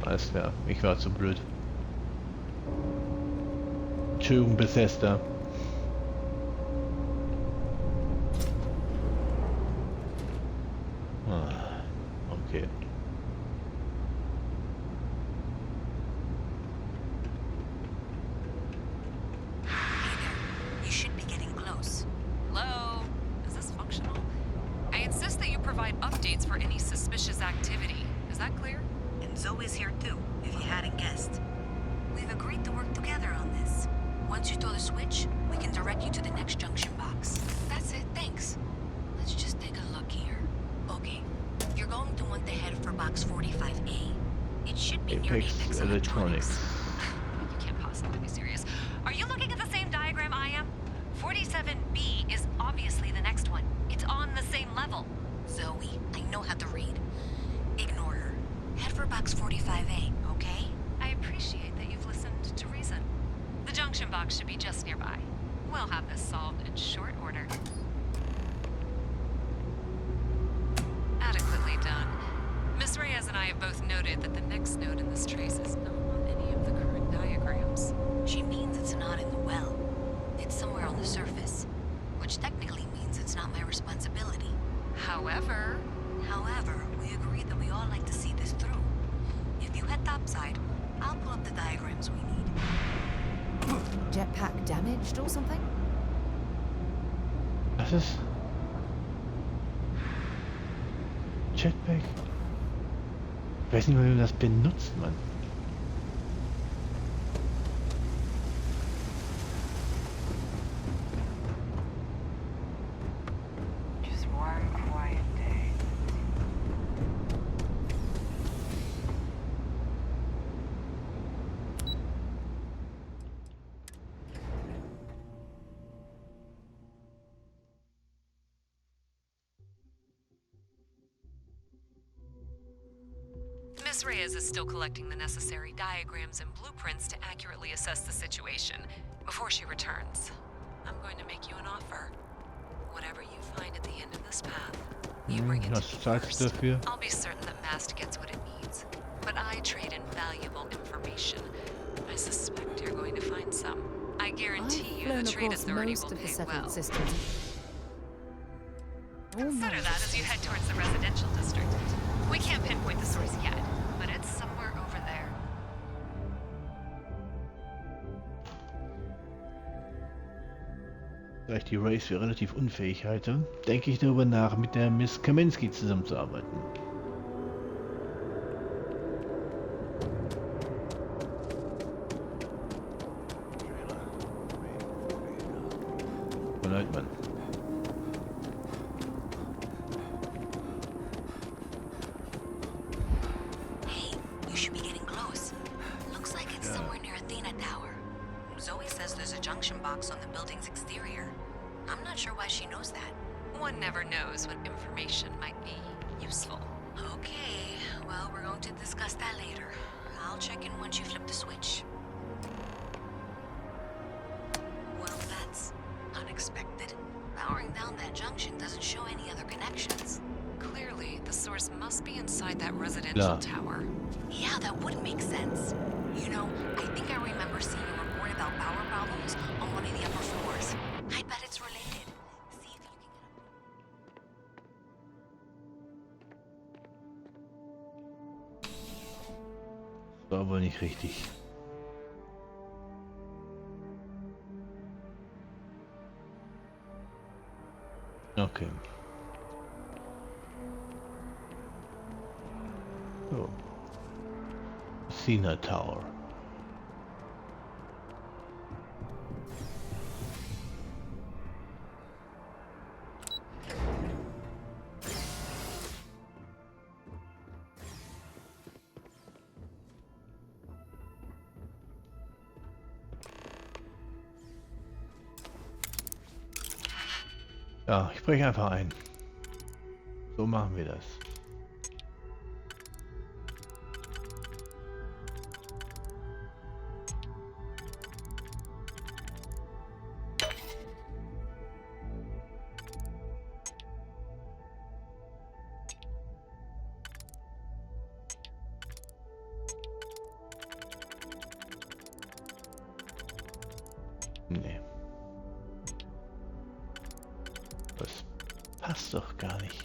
Alles klar, ich war zu blöd. Entschuldigung, Bethesda. Okay. You should be getting close. Hello? Is this functional? I insist that you provide updates for any suspicious activity. Is that clear? And Zoe's here too, if you hadn't guessed. We've agreed to work together on this. Once you throw the switch, we can direct you to the next junction box. That's it, thanks. Let's just take a look here. Okay, you're going to want to head for box 45A. It should be near Apex Electronics. You can't possibly be serious. Are you looking at the same diagram I am? 47B is obviously the next one. It's on the same level. Zoe, I know how to read. Ignore her. Head for box 45A, okay? I appreciate that you've listened to reason. The junction box should be just nearby. We'll have this solved in short order. Adequately done. Miss Reyes and I have both noted that the next node in this trace is not on any of the current diagrams. She means it's not in the well. It's somewhere on the surface, which technically However, we agreed that we all like to see this through. If you head topside, I'll pull up the diagrams we need. Jetpack damaged or something? Was ist? Jetpack? Ich weiß nicht mal, wie man das benutzt, Mann. Just one quiet day. Miss Reyes is still collecting the necessary diagrams and blueprints to accurately assess the situation before she returns. I'm going to make you an offer. Whatever you find at the end of this path, you bring it to me first. Dafür? I'll be certain that Mast gets what it needs, but I trade in valuable information. I suspect you're going to find some. I guarantee you the trade authority will pay well. Systems. Consider that as you head towards the residential district. We can't pinpoint the source yet, but it's somewhere over there. Da ich die Race für relativ unfähig halte, denke ich darüber nach, mit der Miss Kaminsky zusammenzuarbeiten. Leid, Mann. Hey, you should be getting close. Looks like it's somewhere near Athena Tower. Zoe says there's a junction box on the building's exterior. I'm not sure why she knows that. One never knows what information might be useful. Okay, well, we're going to discuss that later. I'll check in once you flip the switch. Well, that's unexpected. Powering down that junction doesn't show any other connections. Clearly, the source must be inside that residential tower. Yeah, that would make sense. You know, I think I remember seeing a report about power problems on one of the upper floors. I bet it's related. See if you can... War aber nicht richtig. Okay. So. Athena Tower. Ja, ich breche einfach ein. So machen wir das. Nee. Das passt doch gar nicht.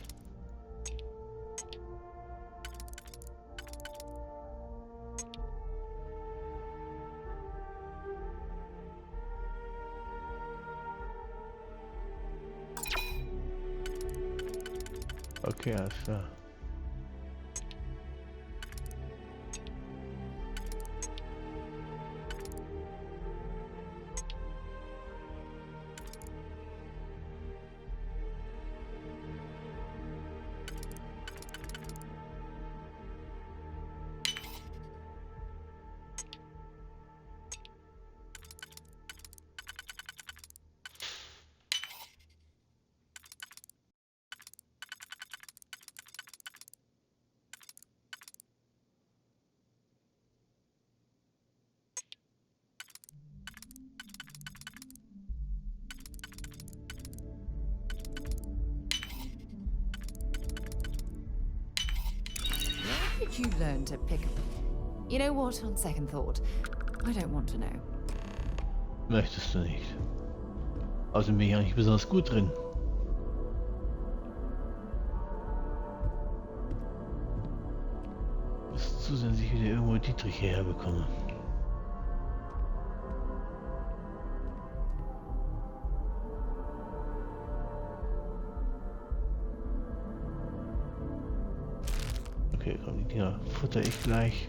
Okay, alles klar. Did you learn to pick up? You know what, on second thought, I don't want to know. Möchtest du nicht. Außerdem bin ich eigentlich besonders gut drin. zusehen, dass ich wieder irgendwo Dietrich hierher bekomme. Okay, komm, die Dinger futter ich gleich.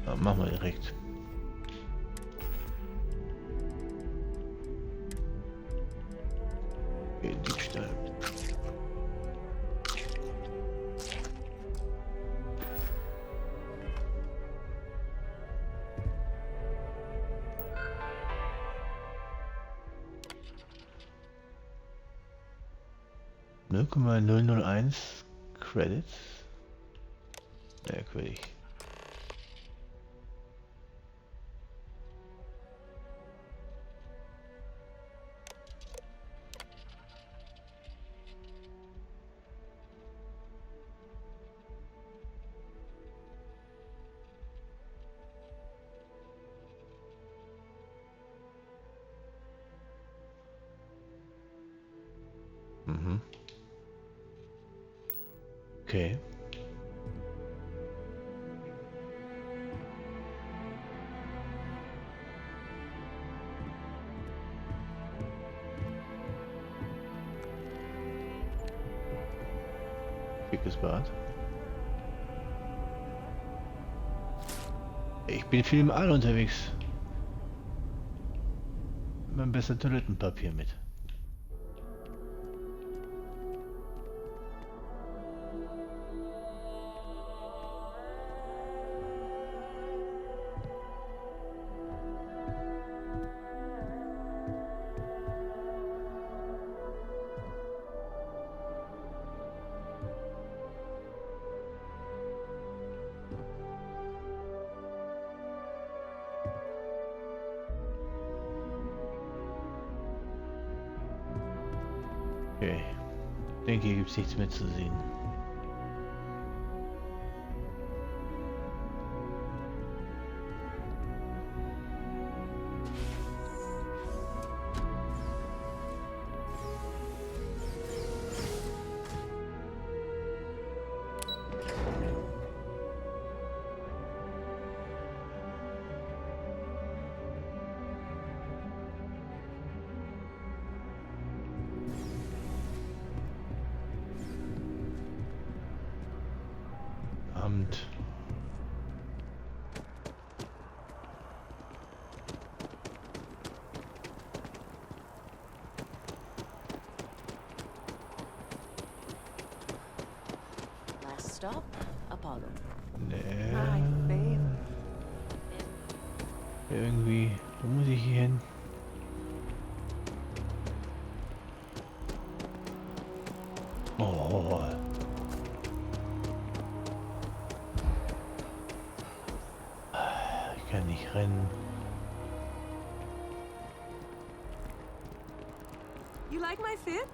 Ja, machen wir direkt. Okay, Diebstahl. (0,001 Credits). Merkwürdig. Mhm. Okay. Schickes Bad. Ich bin viel im All unterwegs. Immer besser Toilettenpapier mit. Okay. Ich denke, hier gibt es nichts mehr zu sehen. Abend. Last stop, Apollo. Nee. My favorite. Irgendwie. Wo muss ich hier hin? Oh. Ich kann nicht rennen. You like my fit?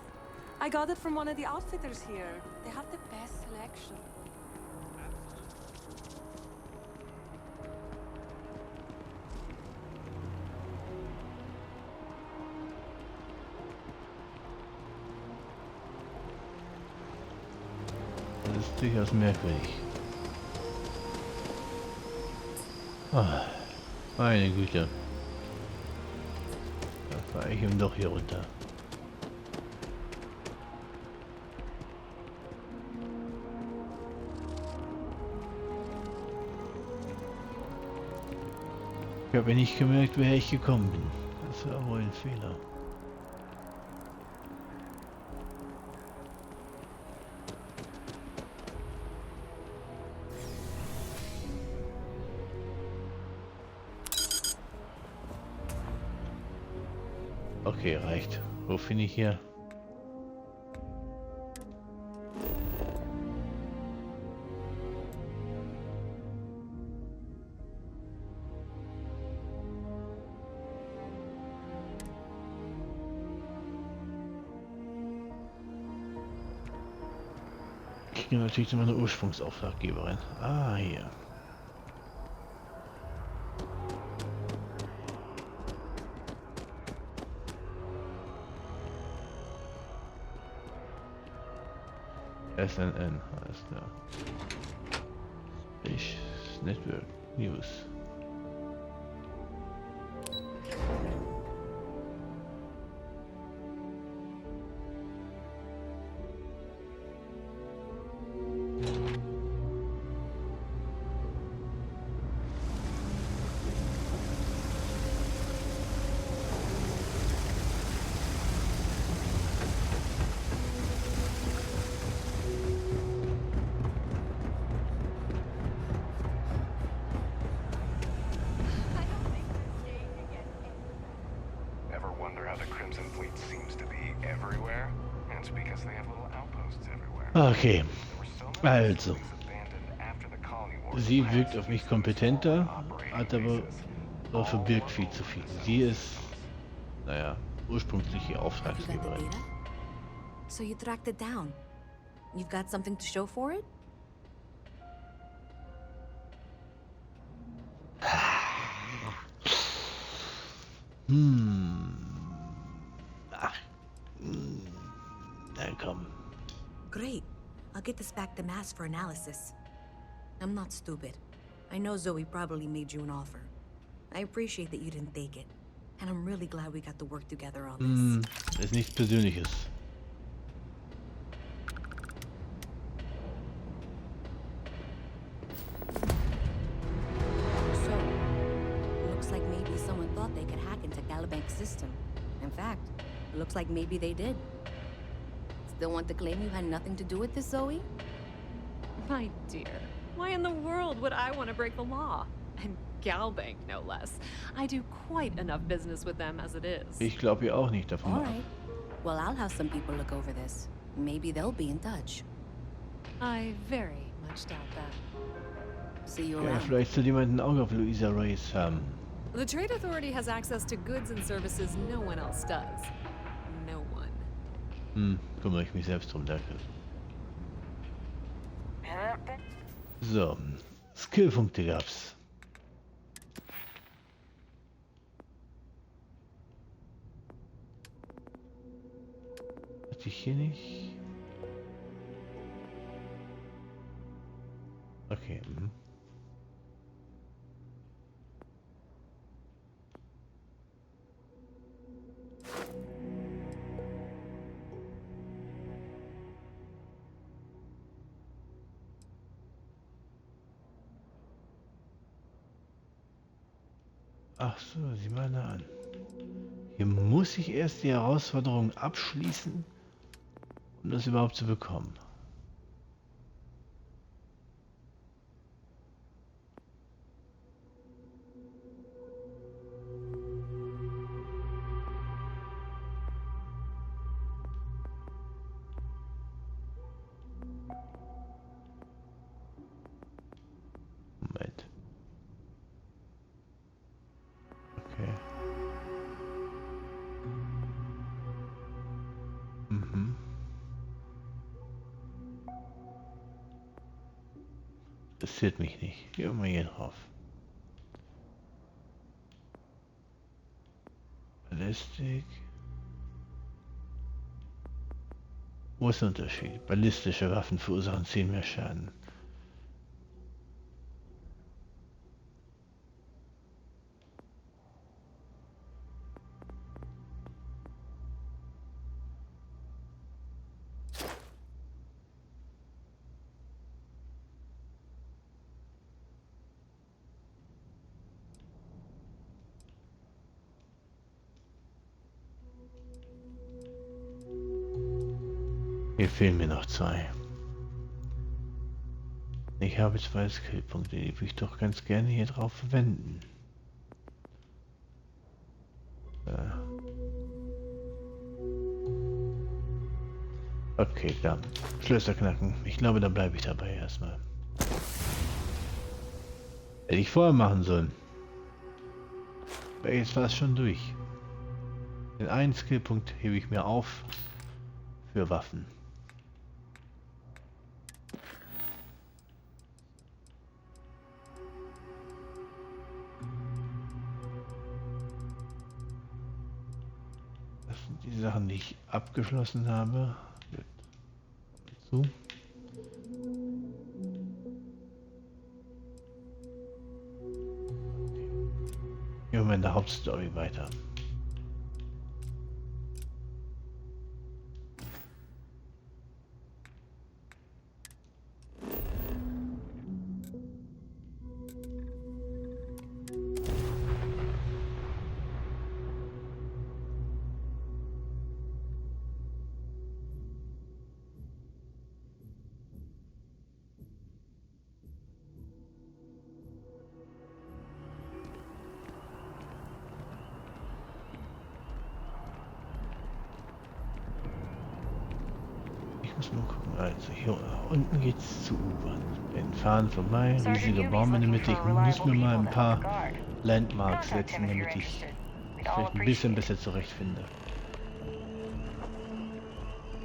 I got it from one of the outfitters here. They have the best selection. Das ist durchaus merkwürdig. Ah, meine Güte. Da fahre ich ihm doch hier runter. Ich habe nicht gemerkt, woher ich gekommen bin. Das war wohl ein Fehler. Okay, reicht. Wo finde ich hier? ich gehe natürlich zu meiner Ursprungsauftraggeberin. Ah, hier. SNN, alles klar. Network News. Ever wonder how the Crimson Fleet seems to be everywhere? It's because they have little outposts everywhere. Okay, There were so many also. facilities abandoned after the colony wars Sie collapsed wirkt auf that mich these things kompetenter, form operating hat aber bases. verbirgt viel zu viel. Sie ist, naja, ursprüngliche Have you got the Auftraggeberin. data? So you tracked it down. You've got something to show for it? Ach. Na komm. Great. I'll get this back to Mass for analysis. I'm not stupid. I know Zoe probably made you an offer. I appreciate that you didn't take it. And I'm really glad we got to work together on this. Ist nichts Persönliches. So, looks like maybe someone thought they could hack into Galabank's system. In fact, looks like maybe they did. Still want to claim you had nothing to do with this, Zoe? My dear, why in the world would I want to break the law? And Galbank, no less. I do quite enough business with them as it is. Ich glaube ihr auch nicht davon All ab. right. Well, I'll have some people look over this. Maybe they'll be in touch. I very much doubt that. See you Ja, around. vielleicht soll jemand ein Auge auf Louisa Reyes haben. The Trade Authority has access to goods and services no one else does. No one. Kümmere ich mich selbst drum, danke. So, Skillpunkte gab's. Hatte ich hier nicht? Okay. Ach so, sieh mal da an. Hier muss ich erst die Herausforderung abschließen, um das überhaupt zu bekommen. Moment. Okay. Interessiert mich nicht. Gehen wir mal hier drauf. Ballistik. Wo ist der Unterschied? Ballistische Waffen verursachen 10 mehr Schaden. Hier fehlen mir noch 2. Ich habe 2 Skillpunkte, die würde ich doch ganz gerne hier drauf verwenden. Okay, klar. Schlösser knacken. Ich glaube, da bleibe ich dabei erstmal. Hätte ich vorher machen sollen. Aber jetzt war es schon durch. Den einen Skillpunkt hebe ich mir auf für Waffen. die Sachen, die ich abgeschlossen habe. So. Gehen wir in der Hauptstory weiter. Muss mal gucken, also hier unten geht's zu U-Bahn. Den fahren vorbei, riesiger Baum in der Mitte. Ich muss mir mal ein paar Landmarks setzen, damit ich vielleicht ein bisschen besser zurechtfinde.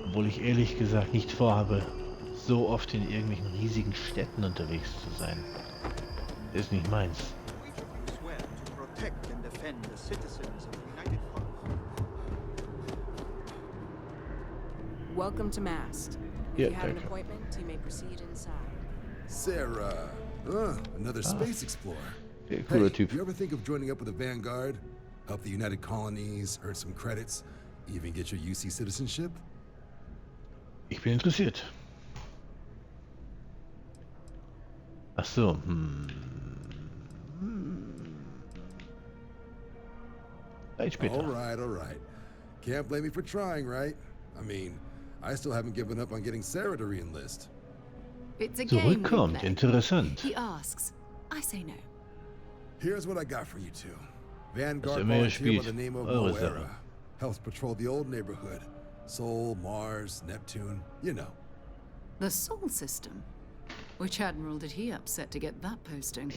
Obwohl ich ehrlich gesagt nicht vorhabe, so oft in irgendwelchen riesigen Städten unterwegs zu sein. Ist nicht meins. Welcome to Mast. If Yeah, you have an thank you. appointment, you may proceed inside. Sarah, another space explorer. Ja, cooler Hey, Typ. you ever think of joining up with the Vanguard? Help the United Colonies, earn some credits, even get your UC citizenship? Ich bin interessiert. Ach so, Vielleicht später. All right. Can't blame me for trying, right? I mean, I still haven't given up on getting Sarah to re-enlist. It's a game we Zurückkommt, play. interessant. He asks. I say no. Here's what I got for you two. Vanguard immer ihr volunteer by spielt. the name of Eure Moera. Sache. Helps patrol the old neighborhood. Sol, Mars, Neptune, you know. The Sol system? Which admiral did he upset to get that posting?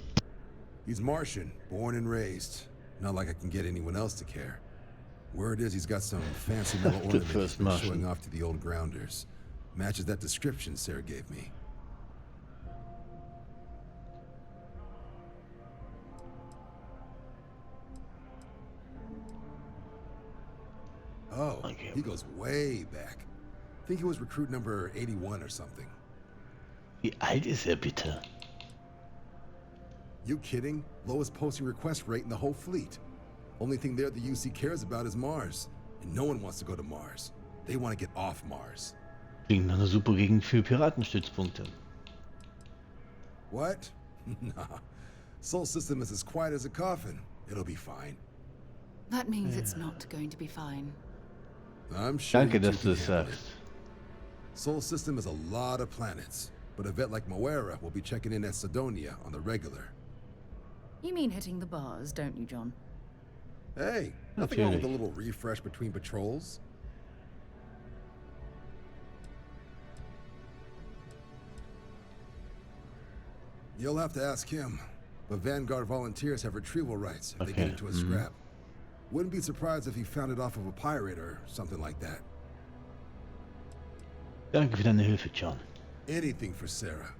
He's Martian, born and raised. Not like I can get anyone else to care. Word is he's got some fancy metal The ornament he's first been Martian. showing off to the old grounders. Matches that description Sarah gave me. Oh, Okay. he goes way back. Think he was recruit number 81 or something. Wie alt ist er bitte? You kidding? Lowest posting request rate in the whole fleet. Only thing there the UC cares about is Mars. And no one wants to go to Mars. They want to get off Mars. Klingt nach einer super Gegend für Piratenstützpunkte. What? Nah. Sol system is as quiet as a coffin. It'll be fine. That means it's not going to be fine. I'm sure Danke, you two dass du can es handle it. sagst. Sol system has a lot of planets, but a vet like Moera will be checking in at Sidonia on the regular. You mean hitting the bars, don't you, John? Hey, nothing wrong with a Natürlich. little refresh between patrols. You'll have to ask him, but Vanguard volunteers have retrieval rights if they get Okay, into a scrap. Wouldn't be surprised if he found it off of a pirate or something like that. Danke für deine Hilfe, John. Anything for Sarah.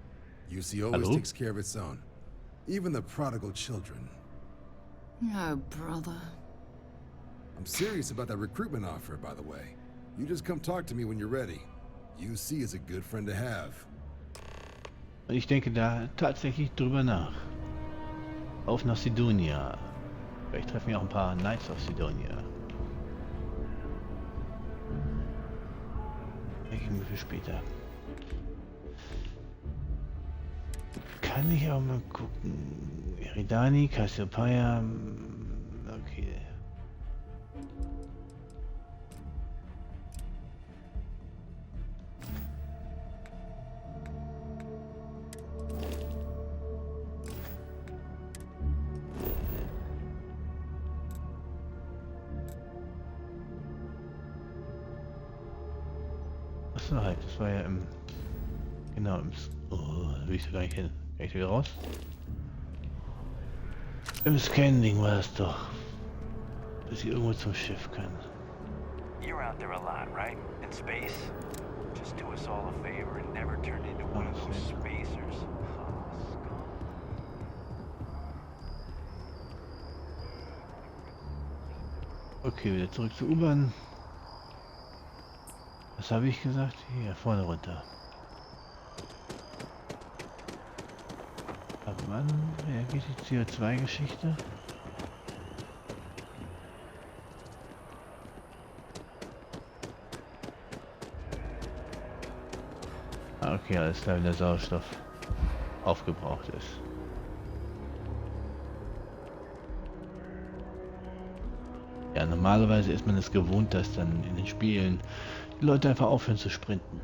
UC always Hallo? takes care of its own. Even the prodigal children. Oh, brother. I'm serious about that recruitment offer, by the way. You just come talk to me when you're ready. UC is a good friend to have. Und ich denke da tatsächlich drüber nach. Auf nach Sidonia. Vielleicht treffen wir auch ein paar Knights auf Sidonia. Denken wir für später. Kann ich auch mal gucken. Eridani, Cassiopeia. Okay. Achso, halt, das war ja im... Genau, im... Oh, da will ich so gar nicht hin. Kann ich wieder raus? Im Scanning war es doch. Dass ich irgendwo zum Schiff kann. You're out there a lot, right? In space? Just do us all a favor and never turn into one of those spacers. Okay, wieder zurück zur U-Bahn. Was habe ich gesagt? Hier vorne runter. Ab wann reagiert die CO2-Geschichte? Okay, alles klar, wenn der Sauerstoff aufgebraucht ist. Ja, normalerweise ist man es gewohnt, dass dann in den Spielen die Leute einfach aufhören zu sprinten.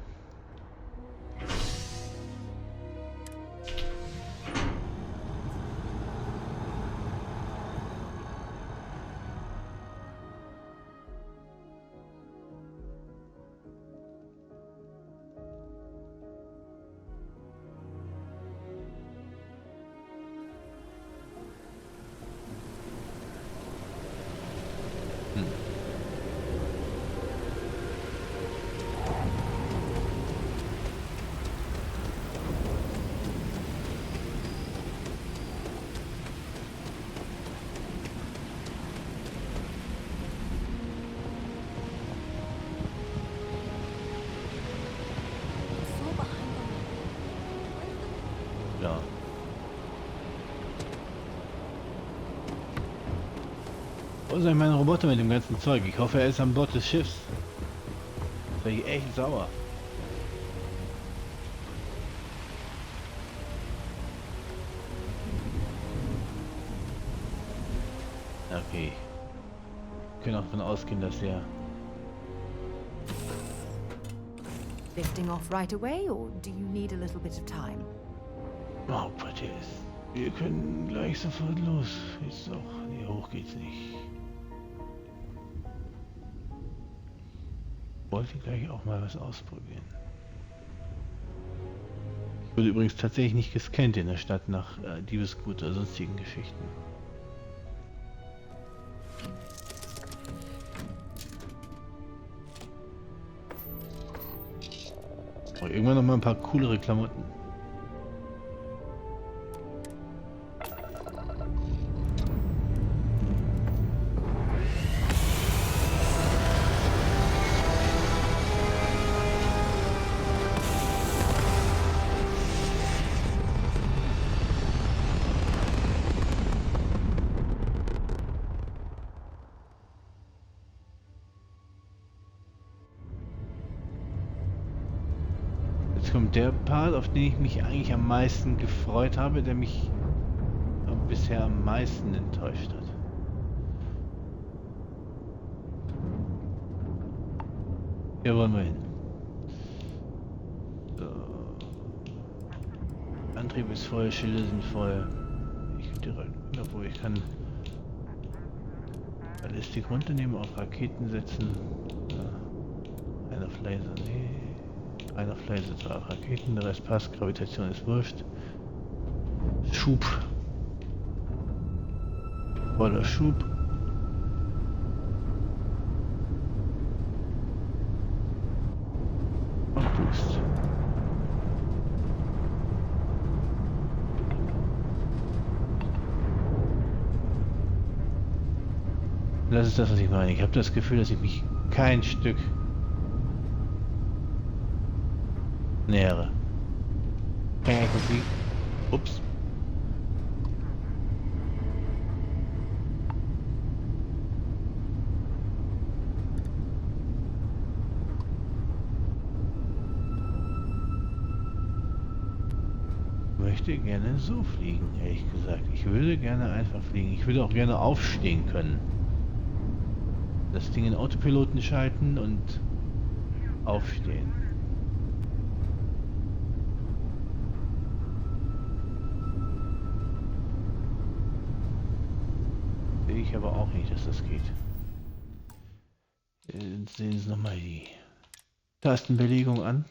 Ja. Wo ist eigentlich mein Roboter mit dem ganzen Zeug? Ich hoffe, er ist an Bord des Schiffs. Da bin ich echt sauer. Okay. Wir können auch davon ausgehen, dass er... Lifting off right away, or do you need a little bit of time? Oh, bitte ist. Wir können gleich sofort los. Jetzt doch. Nee, hoch geht's nicht. Wollte gleich auch mal was ausprobieren. Ich wurde übrigens tatsächlich nicht gescannt in der Stadt nach Diebesgut oder sonstigen Geschichten. Aber irgendwann noch mal ein paar coolere Klamotten. Kommt der Part, auf den ich mich eigentlich am meisten gefreut habe, der mich bisher am meisten enttäuscht hat. Hier wollen wir hin. So. Antrieb ist voll, Schilde sind voll. Ich direkt, obwohl ich kann Ballistik runternehmen, auf Raketen setzen. Ja. Einer auf Laser, nee. Einer auf Laser, zwei auf Raketen, der Rest passt, Gravitation ist wurscht. Schub. Voller Schub. Und Boost. Das ist das, was ich meine. Ich habe das Gefühl, dass ich mich kein Stück nähere. Kann ich eigentlich fliegen? Ups. Ich möchte gerne so fliegen, ehrlich gesagt. Ich würde gerne einfach fliegen. Ich würde auch gerne aufstehen können. Das Ding in Autopiloten schalten und aufstehen. Sehe ich aber auch nicht, dass das geht. Jetzt sehen Sie nochmal die Tastenbelegung an.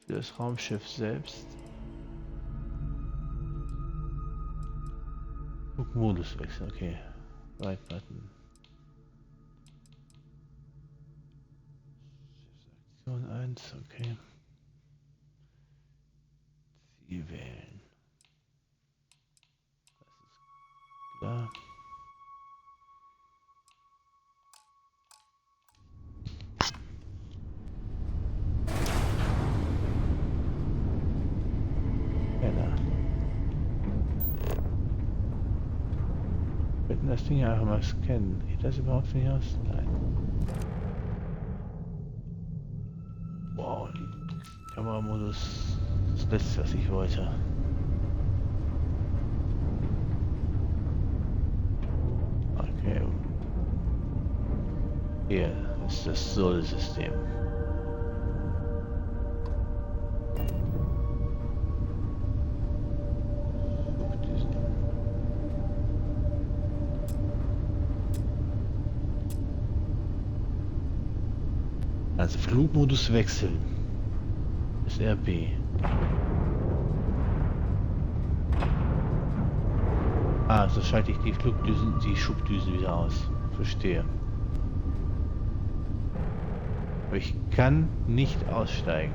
Für das Raumschiff selbst. Moduswechsel, okay. Right Button. Aktion 1, okay. Ziel wählen. Das ist klar. Scanner. Wir könnten das Ding ja einfach mal scannen. Geht das überhaupt von hier aus? Nein. Wow, Kameramodus. Das letzte, was ich wollte. Okay. Hier ist das Soll-System. Also Flugmodus wechseln. Das RB. Ah, so schalte ich die Flugdüsen, die Schubdüsen wieder aus. Verstehe. Aber ich kann nicht aussteigen.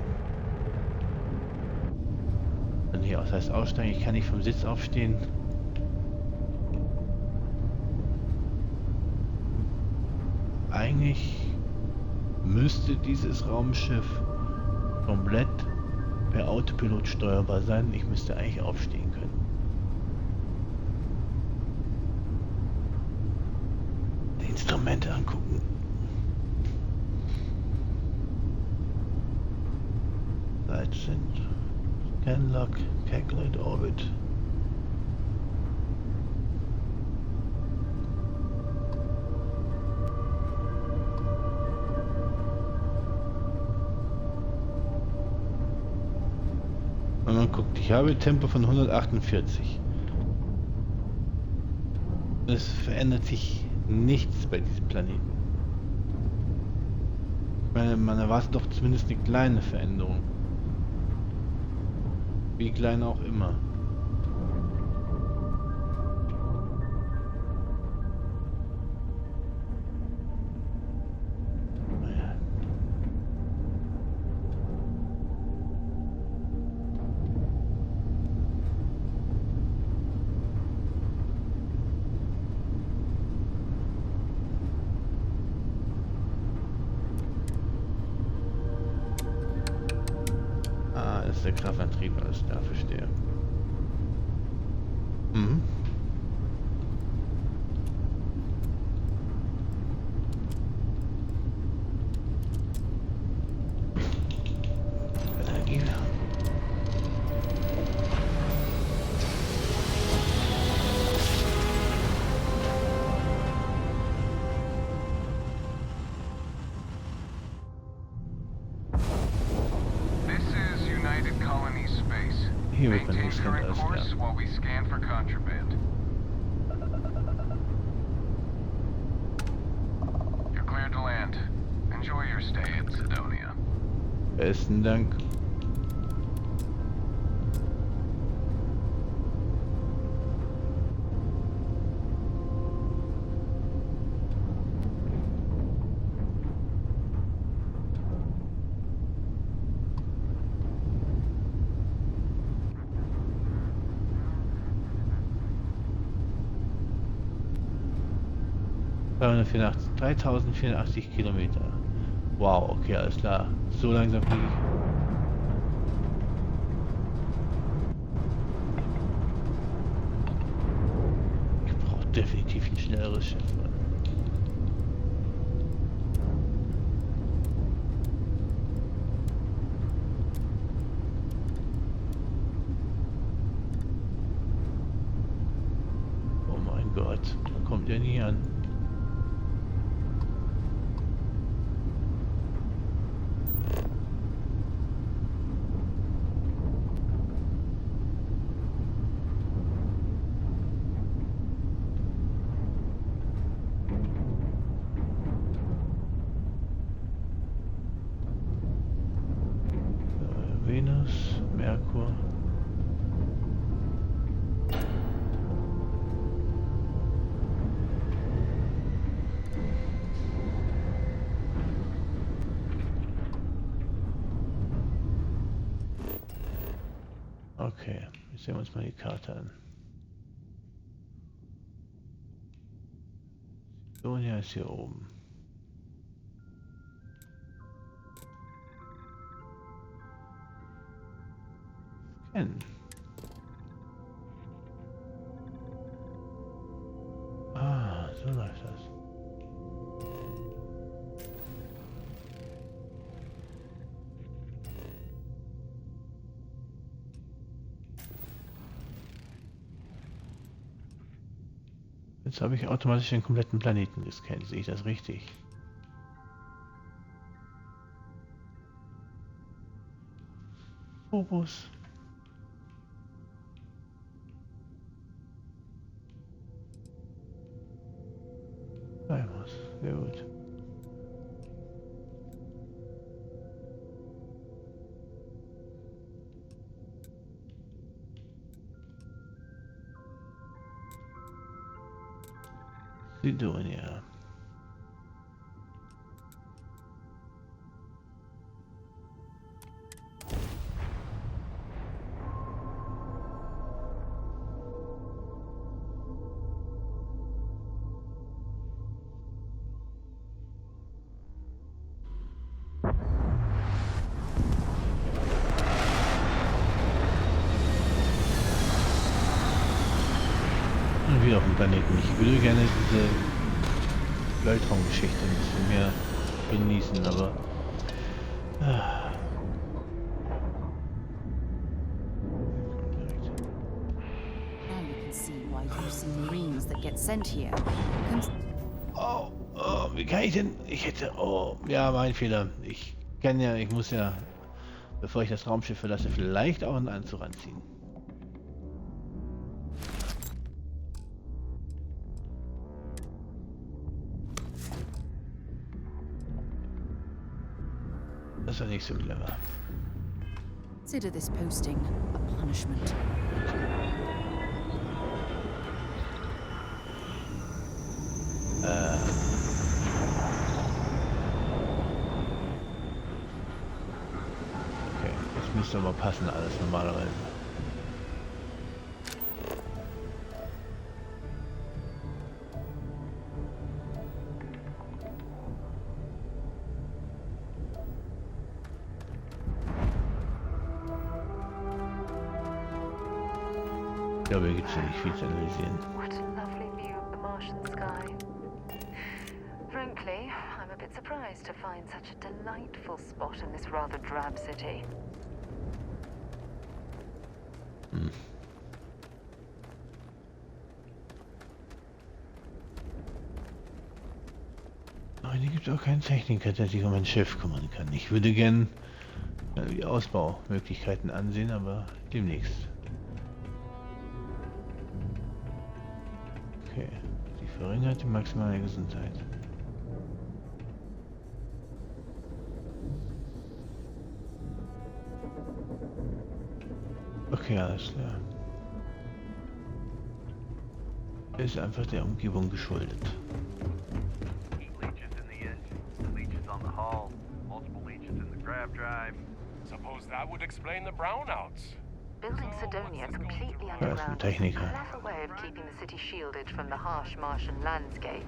Von hier aus heißt aussteigen, ich kann nicht vom Sitz aufstehen. Eigentlich müsste dieses Raumschiff komplett per Autopilot steuerbar sein. Ich müsste eigentlich aufstehen können. Die Instrumente angucken. Lights sind Scan Lock, Calculate Orbit. Und man guckt, ich habe Tempo von 148. Es verändert sich nichts bei diesem Planeten. Ich meine, man erwartet doch zumindest eine kleine Veränderung. Wie klein auch immer. Das ist der Kraftantrieb, alles klar, verstehe. Mhm. Energie. Hier wird man gescannt, alles klar. Besten Dank. ...3084 Kilometer. Wow, okay, alles klar. So langsam fliege ich. Ich brauche definitiv ein schnelleres Schiff. Oh mein Gott, da kommt er nie an. Venus, Merkur. Okay, jetzt sehen wir uns mal die Karte an. Sonia ist hier oben. Scan. so läuft das. Jetzt habe ich automatisch den kompletten Planeten gescannt. Sehe ich das richtig? Fokus. Einmal. Sehr gut. Sidonia. Wieder auf dem Planeten. Ich würde gerne diese Weltraumgeschichte ein bisschen mehr genießen, aber oh, wie kann ich denn? Ich hätte, oh, ja, mein Fehler. Ich muss ja, bevor ich das Raumschiff verlasse, vielleicht auch einen Anzug anziehen. Das war nicht so clever. Consider this posting a punishment. Okay, jetzt müsste aber passen alles normalerweise. Ich glaube, hier gibt es ja nicht viel zu analysieren. What a lovely view of the Martian sky. Frankly, I'm a bit surprised to find such a delightful spot in this rather drab city. Aber hier gibt es auch keinen Techniker, der sich um ein Schiff kümmern kann. Ich würde gern die Ausbaumöglichkeiten ansehen, aber demnächst. Okay, sie verringert die maximale Gesundheit. Okay, alles klar. Ist einfach der Umgebung geschuldet. Heat leeches in the engine, leeches on the hull, multiple leeches in the grav drive. Suppose that would explain the brownouts. Building Sidonia completely Da ist ein Techniker. a clever way of keeping the city shielded from the harsh Martian landscape.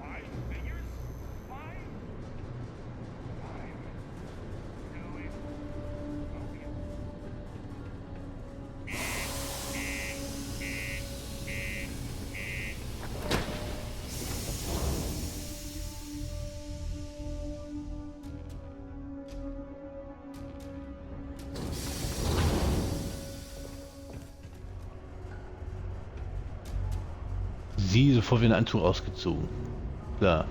Sie sofort wieder einen Anzug ausgezogen. Klar.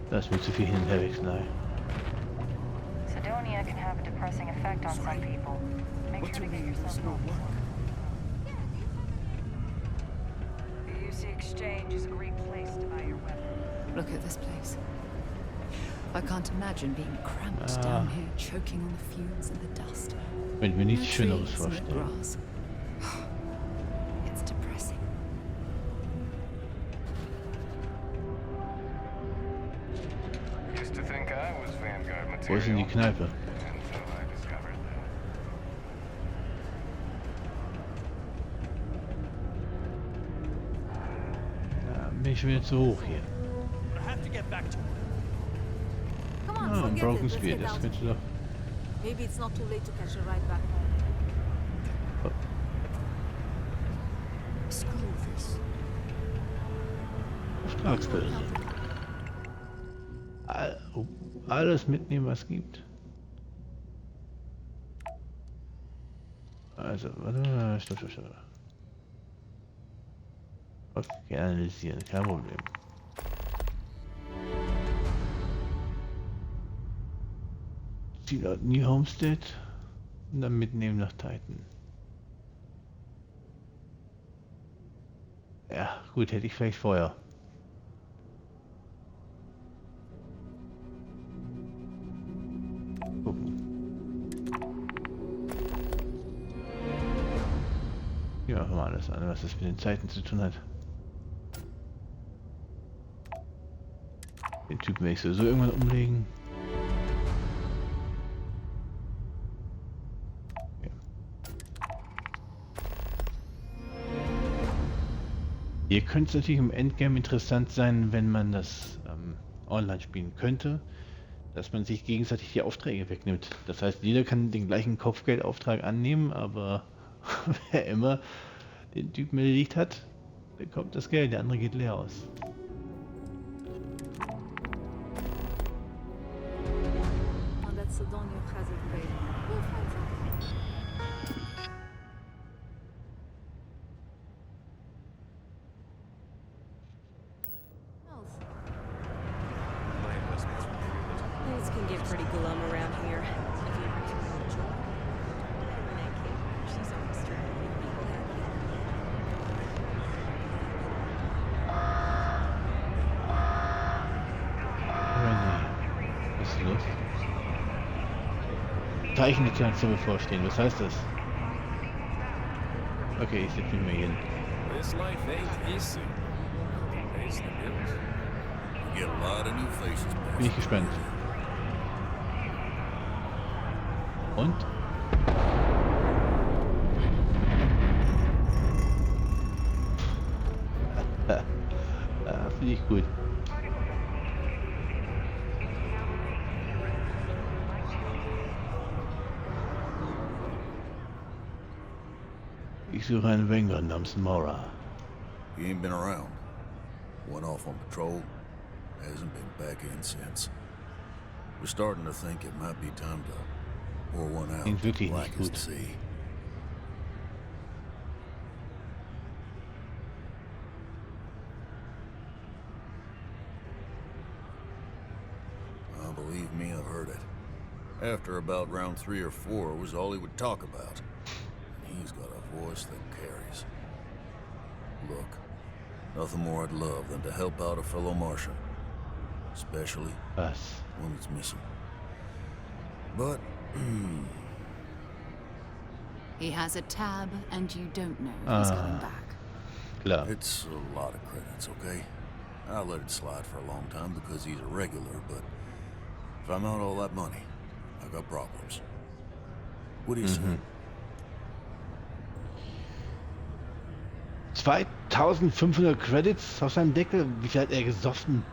Das ist mir zu viel hin und her wechseln. Sidonia can have a depressing effect on some people. Make sure to get yourself home. The UC exchange is a great place to buy your weapon. Look at this place. I can't imagine being cramped down here, choking on the fumes and the dust. Wenn mir nichts No Schöneres trees, no vorstellen. grass. It's depressing. Used to think I was Vanguard material. Wo ist denn die Kneipe? Until I discovered Ja, bin ich schon wieder zu hoch hier. I have to get back to work. Come on, Ah, forget Broken it. Let's Spear, get das out. könnte doch... Maybe it's not too late to catch a ride back home. Auftragsbörse. Alles mitnehmen, was gibt. Also, warte mal, stopp. Okay, analysieren, kein Problem. Zielort New Homestead und dann mitnehmen nach Titan. Ja, gut, hätte ich vielleicht vorher. Gucken. Ja, machen wir alles an, was das mit den Zeiten zu tun hat. Den Typen werde ich sowieso irgendwann umlegen. Okay. Hier könnte es natürlich im Endgame interessant sein, wenn man das online spielen könnte, dass man sich gegenseitig die Aufträge wegnimmt. Das heißt, jeder kann den gleichen Kopfgeldauftrag annehmen, aber wer immer den Typen erledigt hat, bekommt das Geld, der andere geht leer aus. Things can get pretty glum around here. If you ever too much. She's always trying to make people happy. Was ist los? Zeichendetektion bevorstehen, was heißt das? Okay, ich setze mich mal hin. This life ain't easy. Pays the bills. You get a lot of new faces. Bin ich gespannt. Und? Finde ich gut. Ich suche einen Wenger namens Mora. He ain't been around. Went off on patrol. Hasn't been back in since. We're starting to think it might be time to pour one out. Klingt wirklich Black nicht as gut. the sea. Believe me, I've heard it. After about round 3 or 4 was all he would talk about. He's got a voice that carries. Look, nothing more I'd love than to help out a fellow Martian. Especially one that's missing. But, He has a tab, and you don't know if he's coming back. Klar. It's a lot of credits, okay? I'll let it slide for a long time because he's a regular, but if I'm out all that money, I got problems. What do you say? 2500 Credits auf seinem Deckel. Wie viel hat er gesoffen?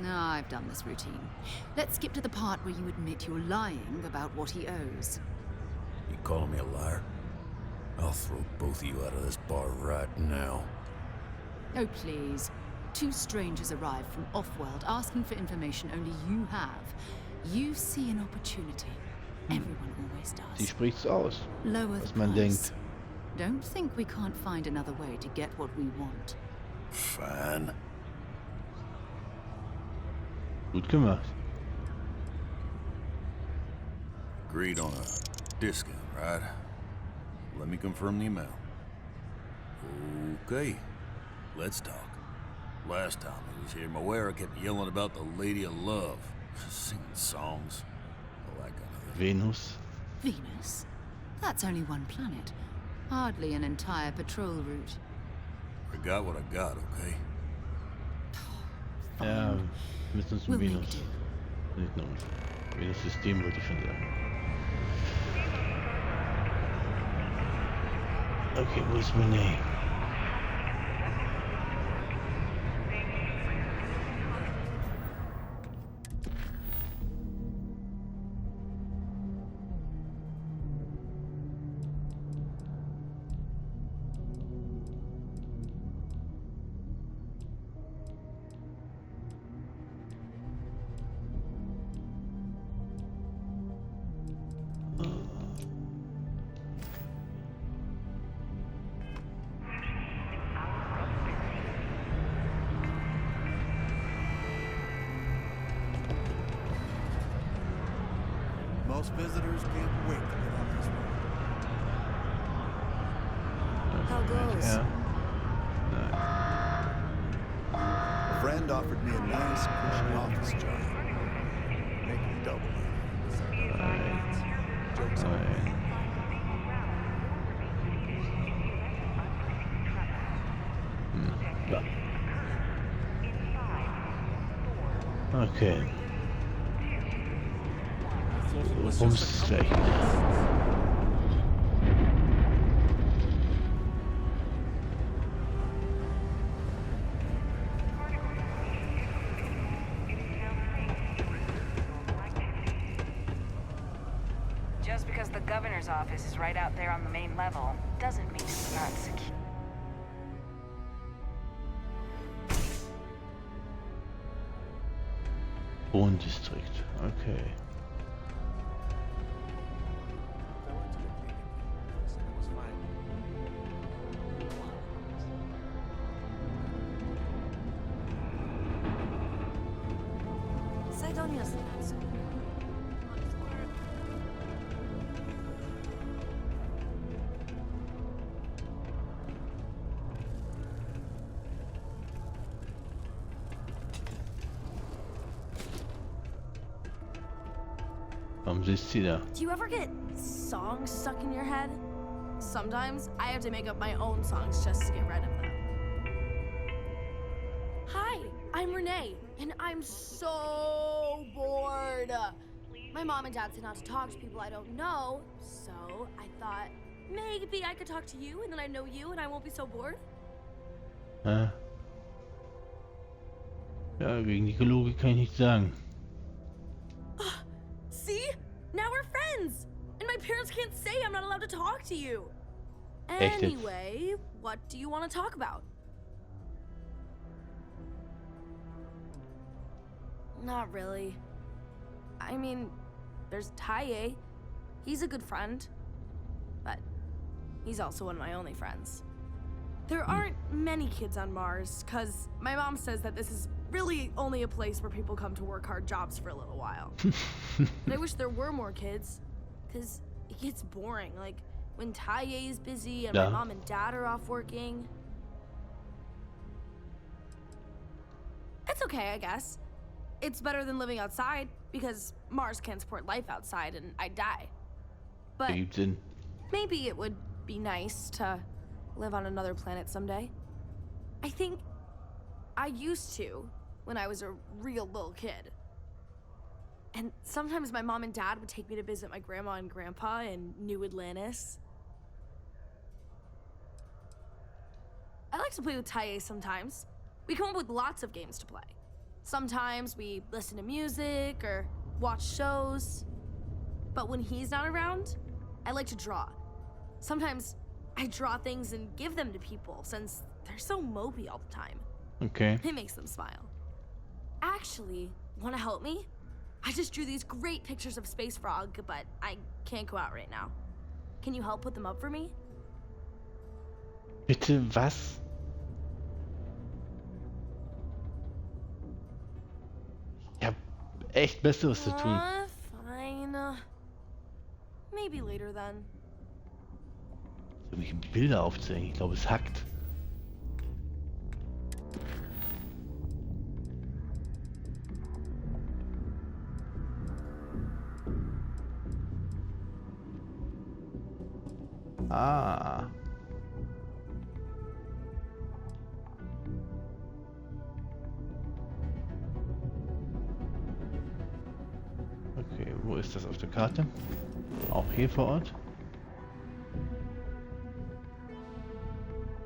No, I've done this routine. Let's skip to the part where you admit you're lying about what he owes. You calling me a liar? I'll throw both of you out of this bar right now. Oh, please. 2 strangers arrive from off-world asking for information only you have. You see an opportunity. Everyone always does. Sie spricht's aus, Lower was the man price. denkt. Don't think we can't find another way to get what we want. Fine. Gut gemacht. Agreed on a discount, right? Let me confirm the amount. Okay, let's talk. Last time I was here, Moera kept yelling about the Lady of Love, singing songs, all that kind of thing. Venus. Venus? That's only one planet. Hardly an entire patrol route. I got what I got, okay? Ja, wir müssen uns um We'll make Venus. Nicht nur uns. Venus-System wollte ich schon sagen. Okay, wo ist Renee? visitors can't wait to get on this one. How goes? Ja. A friend offered me a nice, cushy office job. Making double. Jokes on me. Ja. Okay. Worum ist es gleich? Just because the governor's office is right out there on the main level doesn't mean it's not secure. Wohndistrikt, okay. Sidonia's not so. Warum sitzt sie da? Do you ever get songs stuck in your head? Sometimes I have to make up my own songs just to get rid of them. Hi, I'm Renee, and I'm so bored. My mom and dad said not to talk to people I don't know, so I thought maybe I could talk to you, and then I know you, and I won't be so bored. Ja, gegen die Logik kann ich nichts sagen. See? Now we're friends! And my parents can't say I'm not allowed to talk to you. Echt jetzt? Anyway, what do you want to talk about? Not really. I mean, there's Taye. He's a good friend. But he's also one of my only friends. There aren't many kids on Mars, because my mom says that this is really only a place where people come to work hard jobs for a little while. But I wish there were more kids, because it gets boring. Like, when Taye is busy and my mom and dad are off working. It's okay, I guess. It's better than living outside, because Mars can't support life outside and I'd die. But maybe it would be nice to live on another planet someday. I think I used to when I was a real little kid. And sometimes my mom and dad would take me to visit my grandma and grandpa in New Atlantis. I like to play with Taye sometimes. We come up with lots of games to play. Sometimes we listen to music or watch shows. But when he's not around, I like to draw. Sometimes I draw things and give them to people since they're so mopey all the time. Okay. It makes them smile. Actually, want to help me? I just drew these great pictures of Space Frog, but I can't go out right now. Can you help put them up for me? Bitte was? Ich hab echt Besseres zu tun. Fine. Maybe later then. Irgendwelche Bilder aufzuhängen. Ich glaube, es hackt. Ah. Okay, wo ist das auf der Karte? Auch hier vor Ort?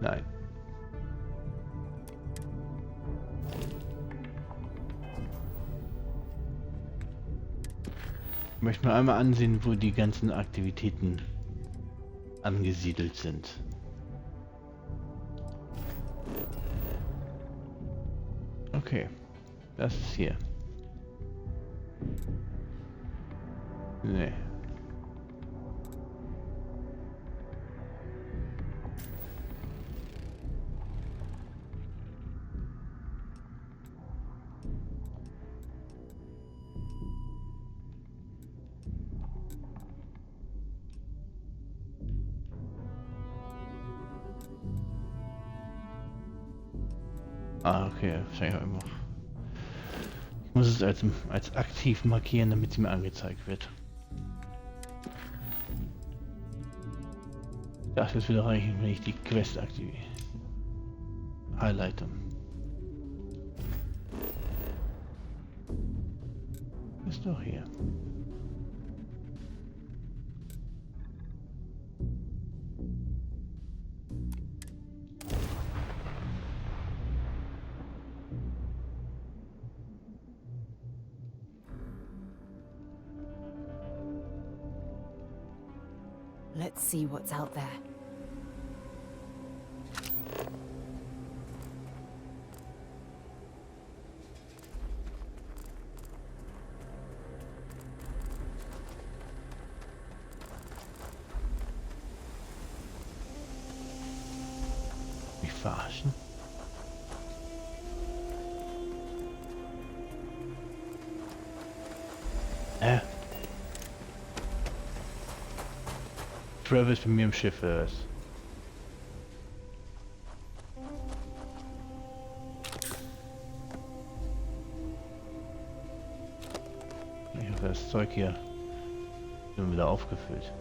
Nein. Ich möchte mir einmal ansehen, wo die ganzen Aktivitäten angesiedelt sind. Okay, das ist hier. Nee. Ah, okay, wahrscheinlich auch immer. Ich muss es als aktiv markieren, damit sie mir angezeigt wird. Das wird wieder reichen, wenn ich die Quest aktiviere. Highlighter. Ist doch hier. Let's see what's out there. Mich verarschen? Trevor ist bei mir im Schiff ist. Ich hoffe, das Zeug hier wird wieder aufgefüllt.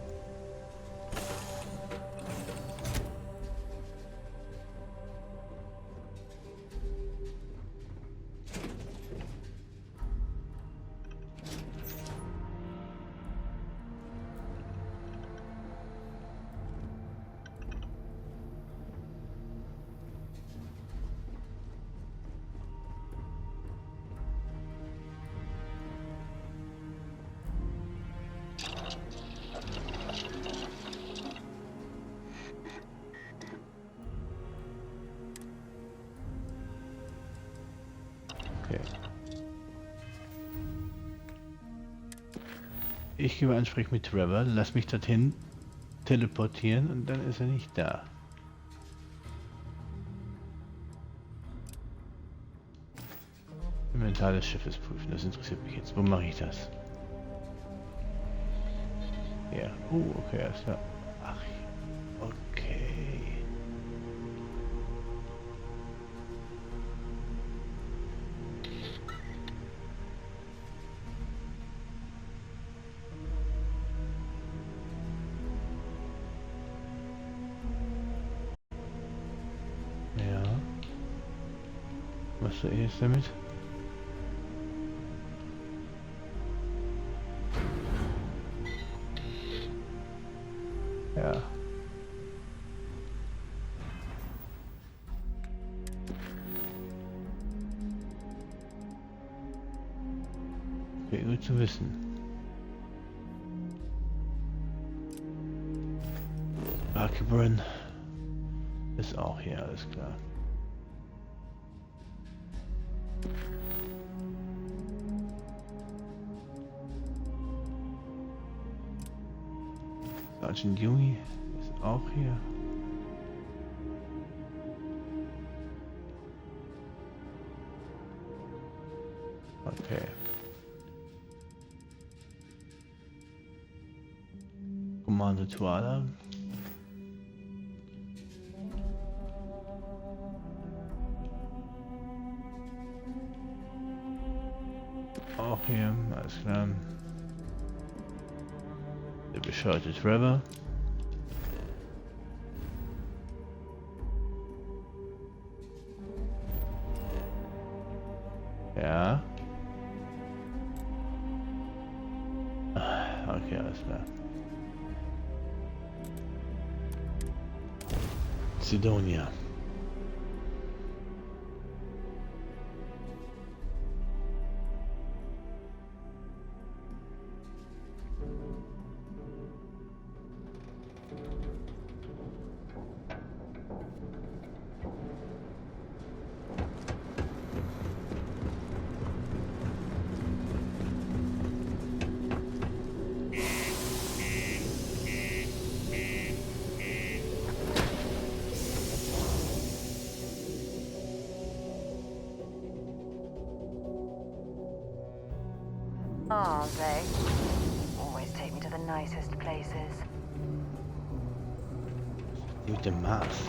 Okay. Ich gebe einen Sprech mit Trevor, lass mich dorthin teleportieren und dann ist er nicht da. Inventar des Schiffes prüfen, das interessiert mich jetzt. Wo mache ich das? Ja. Okay, alles klar. Ach, okay. Ja. Was soll ich jetzt damit? Ja. Okay, gut zu wissen. Archibald ist auch hier, alles klar. Sergeant Yumi ist auch hier. Okay. Kommando Tuala. Auch hier, alles klar. Der bescheuerte Trevor. Ja. Okay, alles klar. Sidonia. Are they? Always take me to the nicest places. With the mask.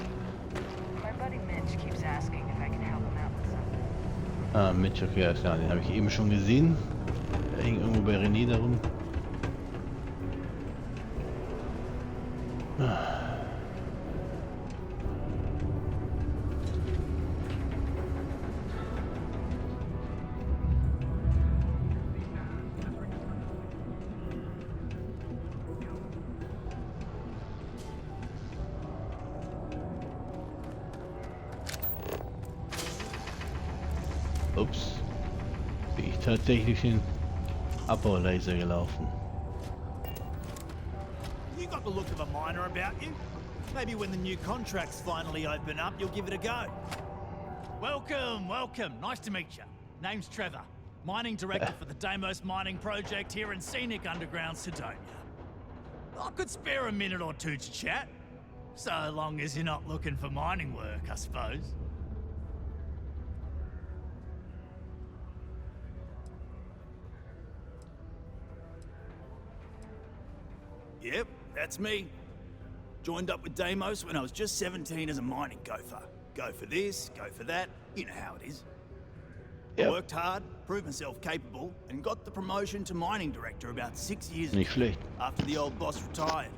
My buddy Mitch keeps asking if I can help him out with Ah, Mitch, okay, alles klar, den habe ich eben schon gesehen. Der hing irgendwo bei René darum. Ups. Bin ich tatsächlich den Abbauleiser gelaufen. You got the look of a miner about you. Maybe when the new contracts finally open up, you'll give it a go. Welcome, welcome. Nice to meet you. Name's Trevor, mining director for the Deimos mining project here in scenic underground Sidonia. I could spare a minute or two to chat, so long as you're not looking for mining work, I suppose. Yep, that's me. Joined up with Deimos when I was just 17 as a mining gopher. Go for this, go for that, you know how it is. Yep. I worked hard, proved myself capable, and got the promotion to mining director about 6 years Nicht schlecht. after the old boss retired.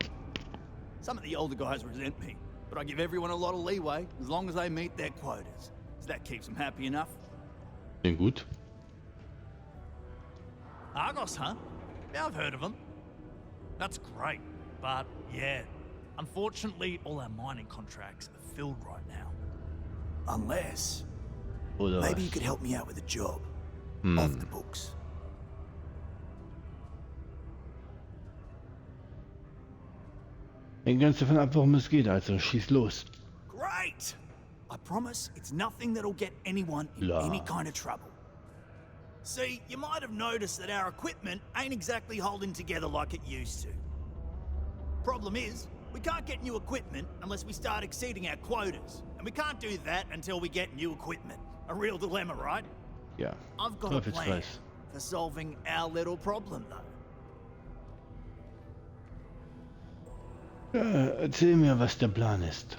Some of the older guys resent me, but I give everyone a lot of leeway as long as they meet their quotas. So that keeps them happy enough. Klingt gut. Argos, huh? Yeah, I've heard of them. That's great, but yeah, unfortunately all our mining contracts are filled right now. Unless, Oder maybe was? you could help me out with a job. Hm. Off the books. Hängt ganz davon ab, worum es geht, also schieß los. Great! I promise it's nothing that'll get anyone in Blah. any kind of trouble. See, you might have noticed that our equipment ain't exactly holding together like it used to. Problem is, we can't get new equipment unless we start exceeding our quotas. And we can't do that until we get new equipment. A real dilemma, right? Ja, I've got a plan Teufelspreis. for solving our little problem, though. Ja, erzähl mir, was der Plan ist.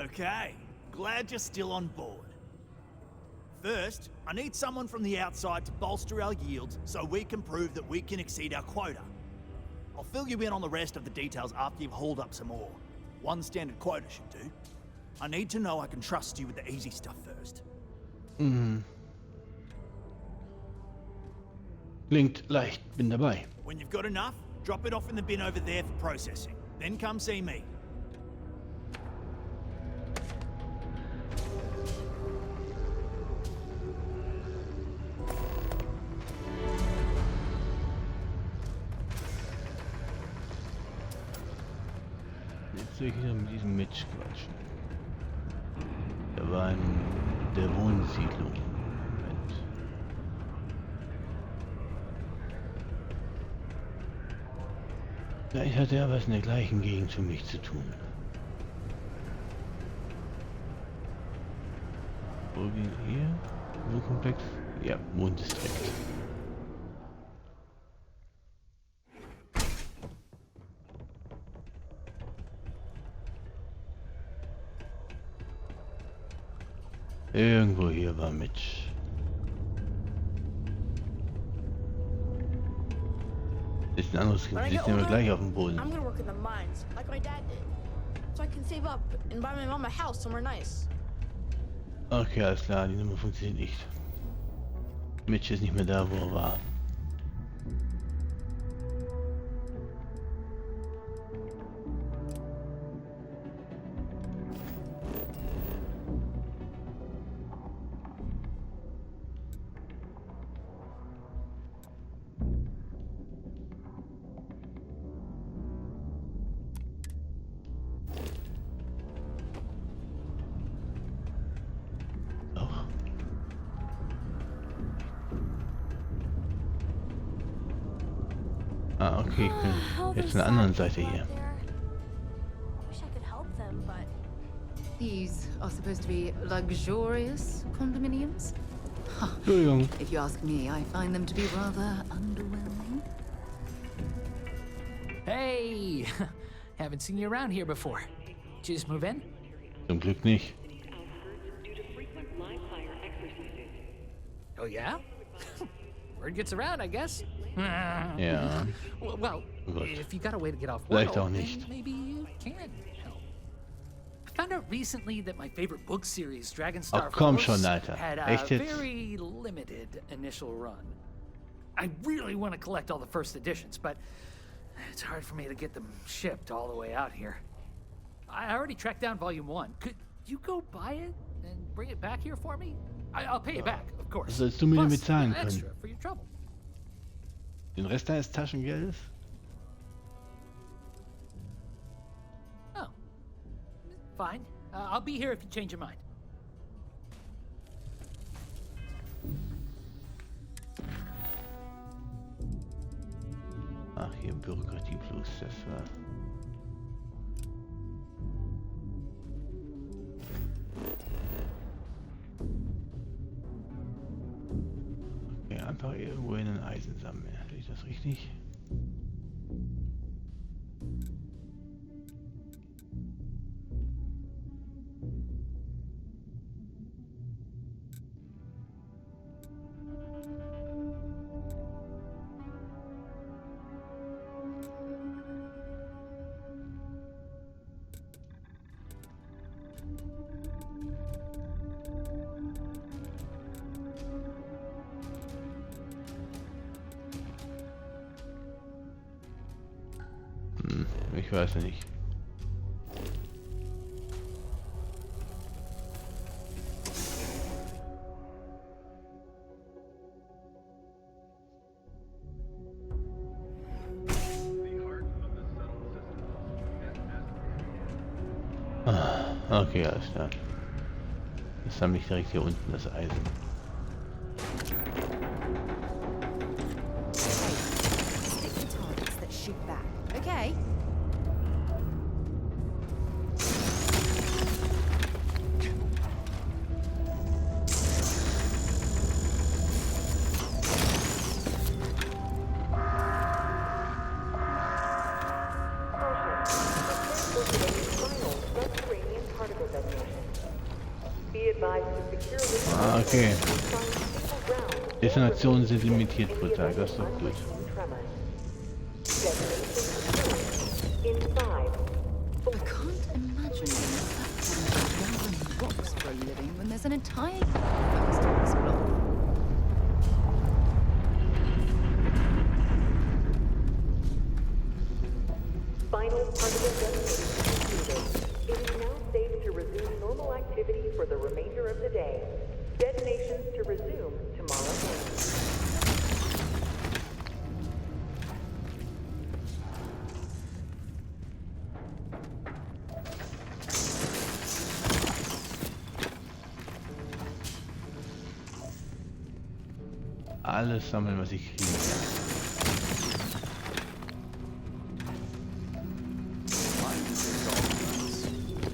Okay, glad you're still on board. First, I need someone from the outside to bolster our yields so we can prove that we can exceed our quota. I'll fill you in on the rest of the details after you've hauled up some ore. One standard quota should do. I need to know I can trust you with the easy stuff first. Mhm. Klingt leicht, bin dabei. When you've got enough, drop it off in the bin over there for processing. Then come see me. Jetzt soll ich wieder mit diesem Mitch quatschen. Der war in der Wohnsiedlung. Moment. Vielleicht hat er was in der gleichen Gegend für mich zu tun. Wo ging hier? Wohnkomplex? Ja, Wohndistrikt. Irgendwo hier war Mitch. Ist ein anderes, When I sitzen get wir older, gleich auf dem Boden. I'm gonna work in the mines, like my dad did. So I can save up and buy my mom a house somewhere nice. Okay, alles klar, die Nummer funktioniert nicht. Mitch ist nicht mehr da, wo er war. Ah, okay, ich bin jetzt an der anderen Seite hier. Wish I could help them, but These are supposed to be luxurious condominiums? Entschuldigung. If you ask me, I find them to be rather underwhelming. Hey! Haven't seen you around here before. Did you just move in? Zum Glück nicht. Oh, yeah? Word gets around, I guess. Ja. Well, Oh Gott. if you got a way to get off Vielleicht world, auch nicht. then maybe you can help. I found out recently that my favorite book series, Dragon Star Ach komm Force, schon, Alter. had a Echt jetzt? very limited initial run. I really want to collect all the first editions, but it's hard for me to get them shipped all the way out here. I already tracked down Volume 1. Could you go buy it and bring it back here for me? I'll pay you back, of course. Sollst du mir Plus, bezahlen extra können? for your trouble. Den Rest deines Taschengeldes? Oh. Fine. I'll be here if you change your mind. Ach, hier Bürokratie plus, das war... Okay, einfach irgendwo in den Eisen sammeln. Sehe ich das richtig? Ich weiß nicht. Okay, alles klar. Das sammle ich direkt hier unten, das Eisen. Stick to targets that shoot back, okay? Ah, okay. Detonationen sind limitiert pro Tag, das ist doch gut. I can't imagine being trapped on rocks for a living when there's an entire universe to explore. Final particle detonation completed. It is now safe to resume normal activity for the remainder of the day. Detonations to resume tomorrow morning. Alles sammeln, was ich kriege.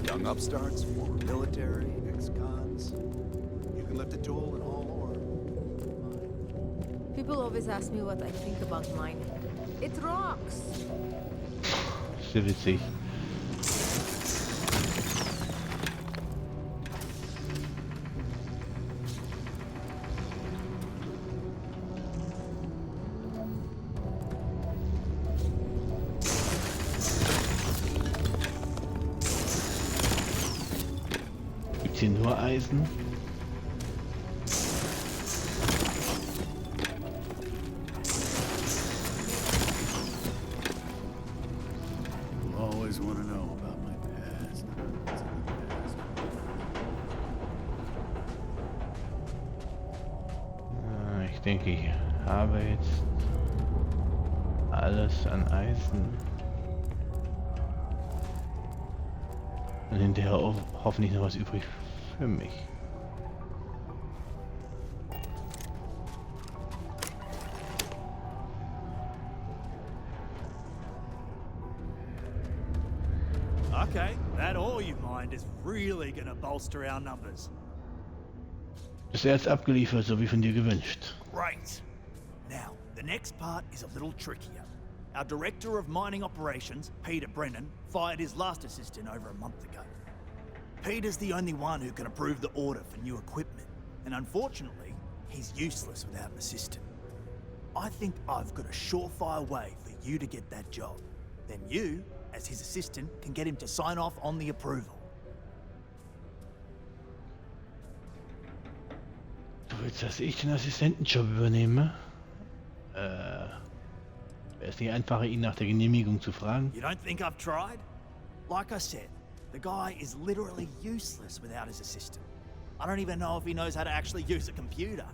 Young upstarts, former military, ex-cons. You can lift a tool and haul ore. People always ask me what I think about mine. It rocks. Sehr witzig. Gibt's hier nur Eisen? Always want to know about my past. Ich denke, ich habe jetzt alles an Eisen. Und hinterher hoffentlich noch was übrig für mich. Okay, that ore you mined is really gonna bolster our numbers. Das Erz abgeliefert, so wie von dir gewünscht. Great. Now, the next part is a little trickier. Our director of mining operations, Peter Brennan, fired his last assistant over a month ago. Peter's the only one who can approve the order for new equipment, and unfortunately, he's useless without an assistant. I think I've got a surefire way for you to get that job. Then you, as his assistant, can get him to sign off on the approval. Du willst, dass ich den Assistentenjob übernehme? Wäre es nicht einfacher, ihn nach der Genehmigung zu fragen? You don't think I've tried? Like I said, the guy is literally useless without his assistant. I don't even know if he knows how to actually use a computer.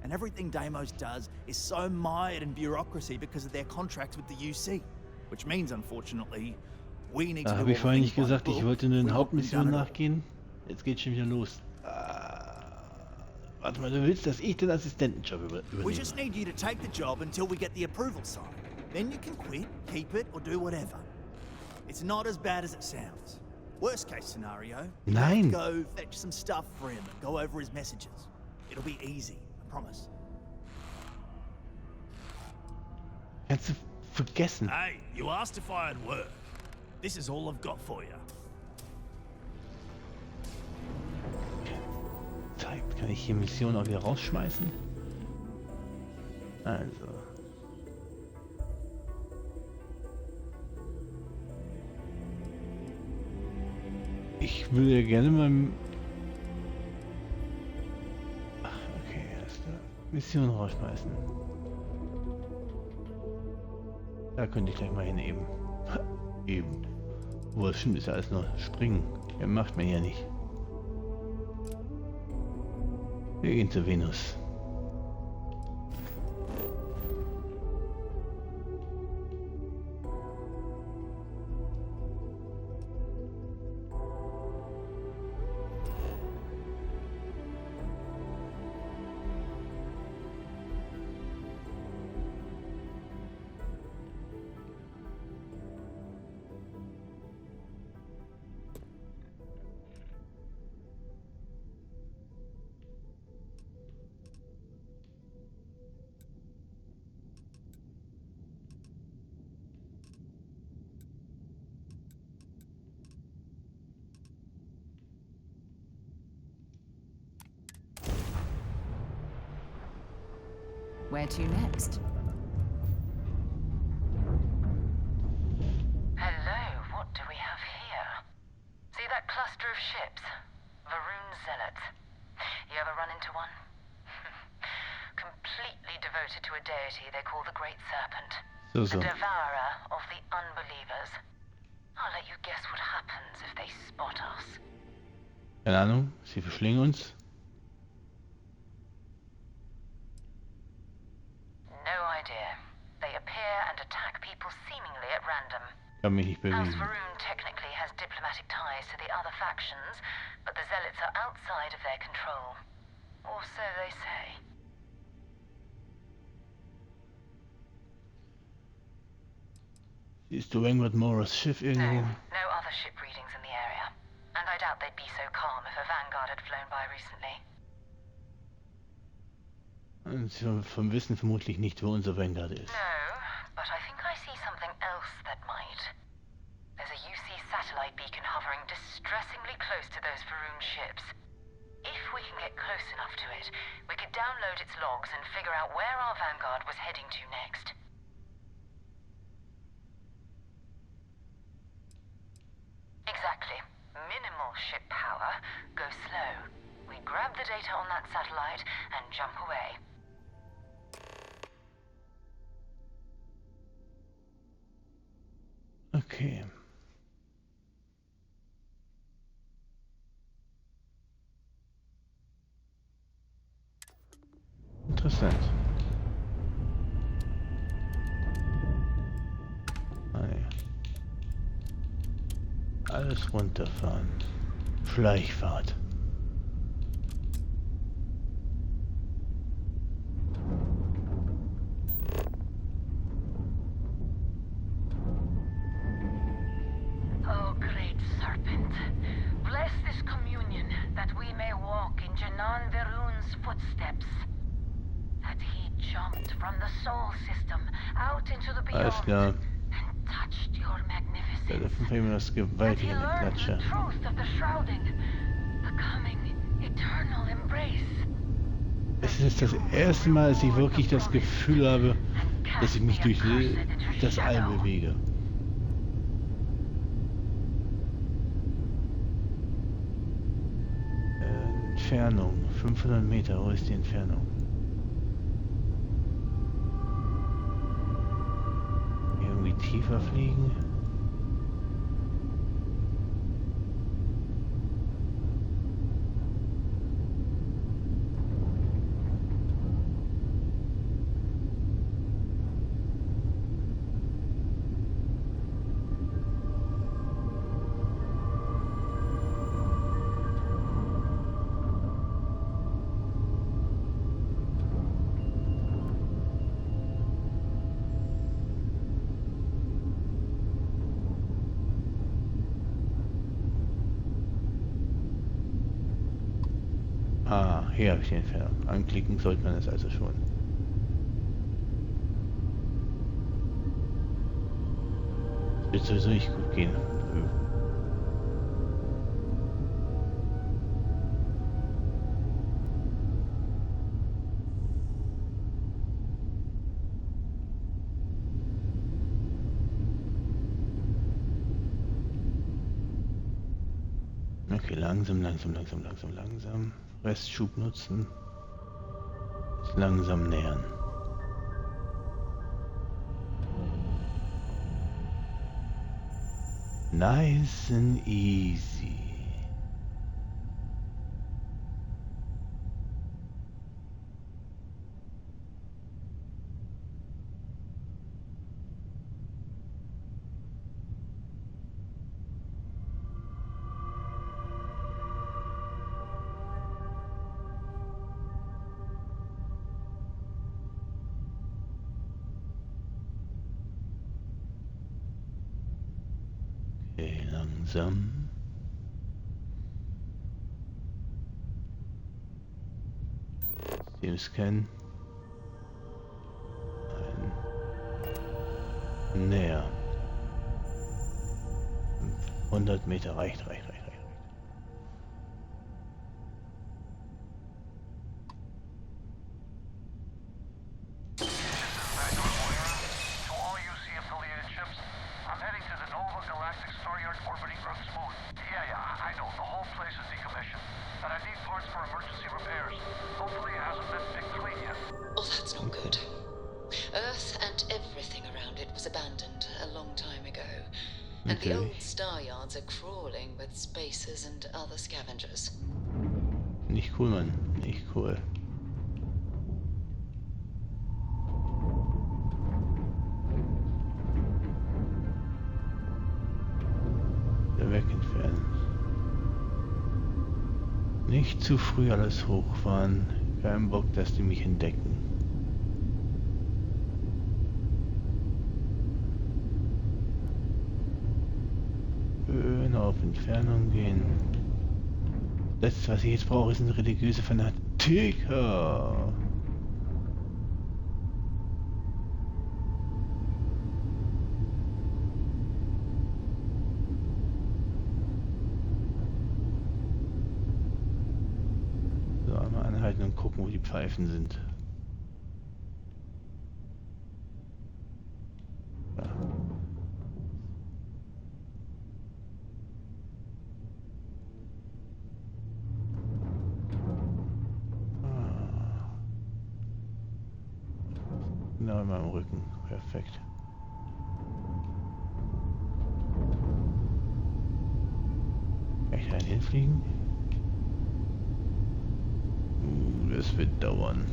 And everything Deimos does is so mired in bureaucracy because of their contracts with the UC. Which means, unfortunately, we need to do Habe ich vorhin nicht all the gesagt, things ich by the wollte book. nur den We've not been Hauptmissionen done it. nachgehen? Jetzt geht schon wieder los. Warte mal, du willst, dass ich den Assistentenjob übernehme? We just need you to take the job until we get the approval sign. Then you can quit, keep it, or do whatever. It's not as bad as it sounds. Worst case scenario, you have to Nein. go fetch some stuff for him and go over his messages. It'll be easy, I promise. Kannst du vergessen. Hey, you asked if I had work. This is all I've got for you. Zeit. Kann ich hier Missionen auch wieder rausschmeißen? Also. Ich würde gerne mal... Ach, okay, erste Mission rausschmeißen. Da könnte ich gleich mal hin eben. Eben. Wo das stimmt, ist ja alles nur springen. Der macht man ja nicht. Wir gehen zur Venus. Where to next? Hello, what do we have here? See that cluster of ships? Varun Zealots. You ever run into one? Completely devoted to a deity they call the Great Serpent. So. The devourer of the unbelievers. I'll let you guess what happens if they spot us. Keine Ahnung, sie verschlingen uns. No idea. They appear and attack people seemingly at random. Kann mich nicht House bewegen. Varun technically has diplomatic ties to the other factions, but the Zealots are outside of their control. Or so they say. Siehst du Wangward Moras Schiff irgendwo? No other ship readings in the area. And I doubt they'd be so calm if a Vanguard had flown by recently. Und vom Wissen vermutlich nicht, wo unser Vanguard ist. No, but I think I see something else that might. There's a UC satellite beacon hovering distressingly close to those Varun ships. If we can get close enough to it, we could download its logs and figure out where our Vanguard was heading to next. Exactly. Minimal ship power, go slow. We grab the data on that satellite and jump away. Okay. Interessant. Ah, ja. Alles runterfahren. Schleichfahrt. Oh, great serpent, bless this communion that we may walk in Janan Varun's footsteps. That he jumped from the soul system out into the Alles beyond klar. and touched your magnificence. Ja, das ist immer das That he Gewaltige an der learned Klatsche. the truth of the shrouding, the coming eternal embrace. Es ist das erste Mal, dass ich wirklich das Gefühl habe, dass ich mich durch das All bewege. Entfernung, 500 Meter, wo ist die Entfernung? Irgendwie tiefer fliegen? Ah, hier habe ich die Entfernung. Anklicken sollte man es also schon. Wird sowieso nicht gut gehen. Okay, langsam. Restschub nutzen. Langsam nähern. Nice and easy. Okay, langsam. System scannen. Näher. 100 Meter reicht. Oh, that's not good. Earth and everything around it was abandoned a long time ago. And the old star yards are crawling with spacers and other scavengers. Nicht cool, Mann. Nicht cool. Weg entfernen. Nicht zu früh alles hochfahren. Kein Bock, dass die mich entdecken. Schön auf Entfernung gehen. Das, was ich jetzt brauche, sind religiöse Fanatiker. So, einmal anhalten und gucken, wo die Pfeifen sind. Ja. Genau in meinem Rücken. Perfekt. Kann ich da hinfliegen? Das wird dauern.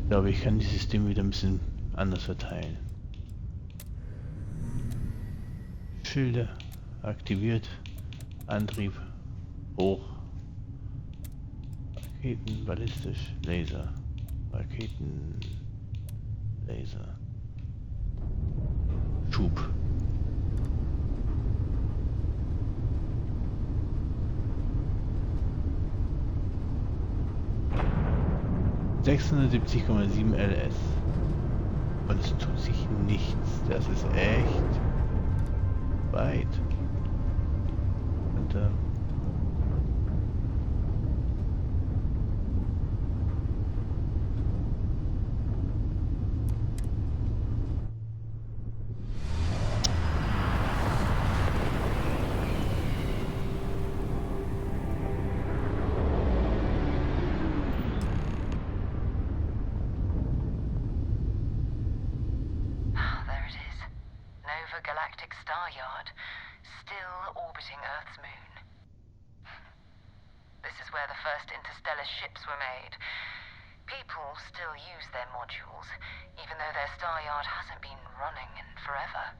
Ich glaube, ich kann die Systeme wieder ein bisschen anders verteilen. Schilder aktiviert, Antrieb hoch, Raketen, ballistisch, Laser, Raketen, Laser, Schub. 670,7 LS. Und es tut sich nichts. Das ist echt weit. Und There it is. Nova Galactic Star Yard, still orbiting Earth's moon. This is where the first interstellar ships were made. People still use their modules, even though their star yard hasn't been running in forever.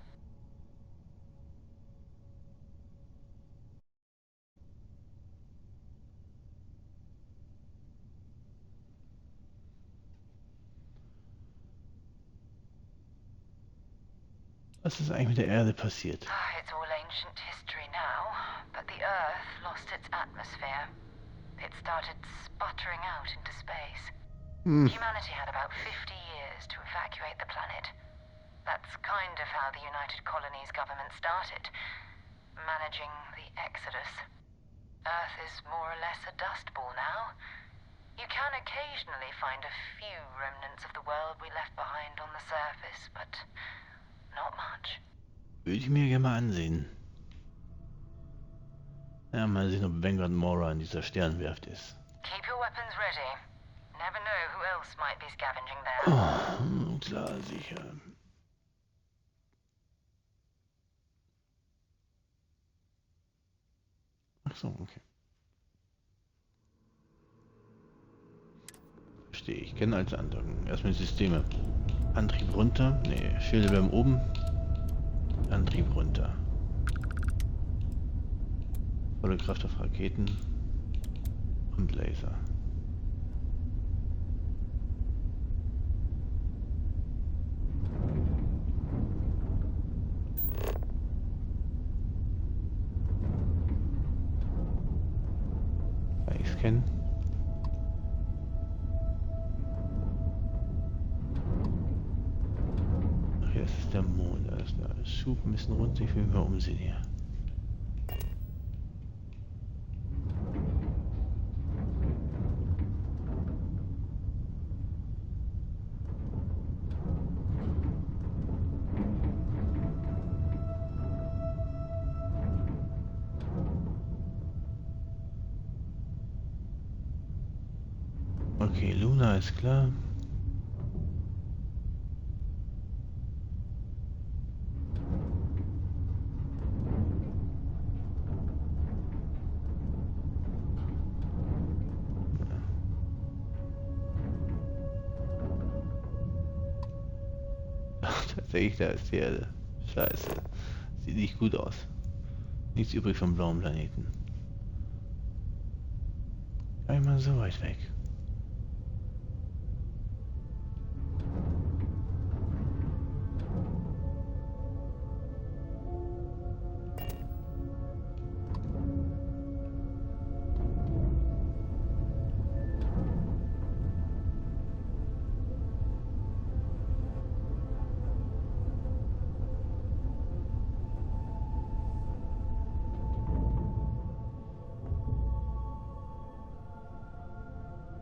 was ist eigentlich mit der Erde passiert? It's all ancient history now, but the Earth lost its atmosphere. It started sputtering out into space. Humanity had about 50 years to evacuate the planet. That's kind of how the United Colonies government started, managing the exodus. Earth is more or less a dust ball now. You can occasionally find a few remnants of the world we left behind on the surface, but not much. Würde ich mir gerne mal ansehen. Ja, mal sehen, ob Vanguard Mora in dieser Sternwerft ist. Keep your weapons ready. Never know who else might be scavenging there. Oh, klar, sicher. Ach so, okay. Verstehe ich. Kenne als Andocken. Erstmal die Systeme. Antrieb runter. Ne, Schilde bleiben oben. Antrieb runter. Volle Kraft auf Raketen und Laser. Scan. Ach ja, das ist der Mond. Da ist der Schub ein bisschen runter. Ich will mich mal umsehen hier. Okay, Luna ist klar. Ach, tatsächlich, da ist die Erde. Scheiße. Sieht nicht gut aus. Nichts übrig vom blauen Planeten. Einmal so weit weg.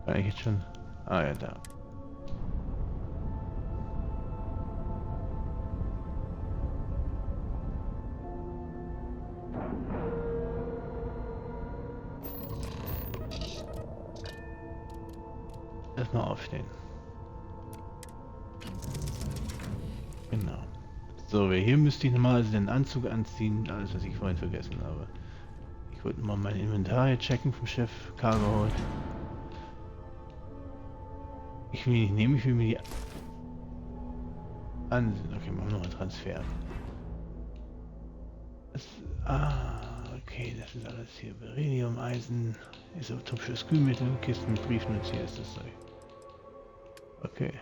War ich jetzt schon? Ah ja, da. Erstmal aufstehen. Genau. So, hier müsste ich normalerweise den Anzug anziehen. Alles, was ich vorhin vergessen habe. Ich wollte mal mein Inventar hier checken vom Chef. Cargo Hold. Ich will nicht nehmen, ich will mir die ansehen. Okay, machen wir nochmal Transfer. Okay, das ist alles hier. Beryllium, Eisen, isotopisches Kühlmittel, Kisten mit Briefnotiz, hier ist das Zeug. Okay.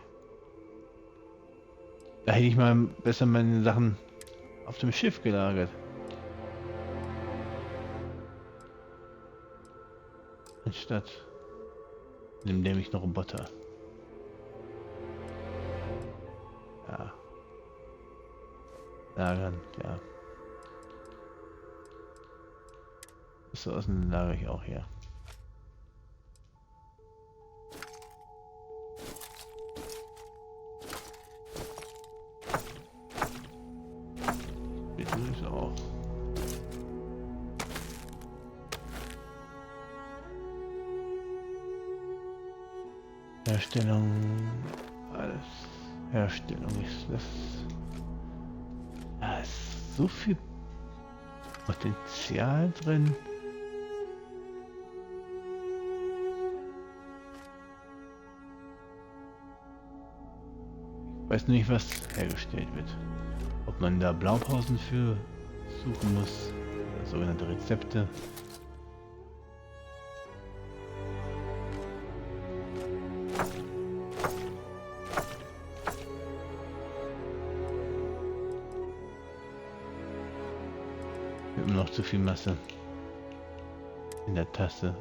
Da hätte ich mal besser meine Sachen auf dem Schiff gelagert. Anstatt in dem dämlichen Roboter. Ja. Lagern, ja. So aus dem Lager ich auch hier. Bitte ist auch. Herstellung, alles. Herstellung ist das. Da ist so viel Potenzial drin. Ich weiß nicht, was hergestellt wird. Ob man da Blaupausen für suchen muss, oder sogenannte Rezepte. Immer noch zu viel Masse in der Tasche.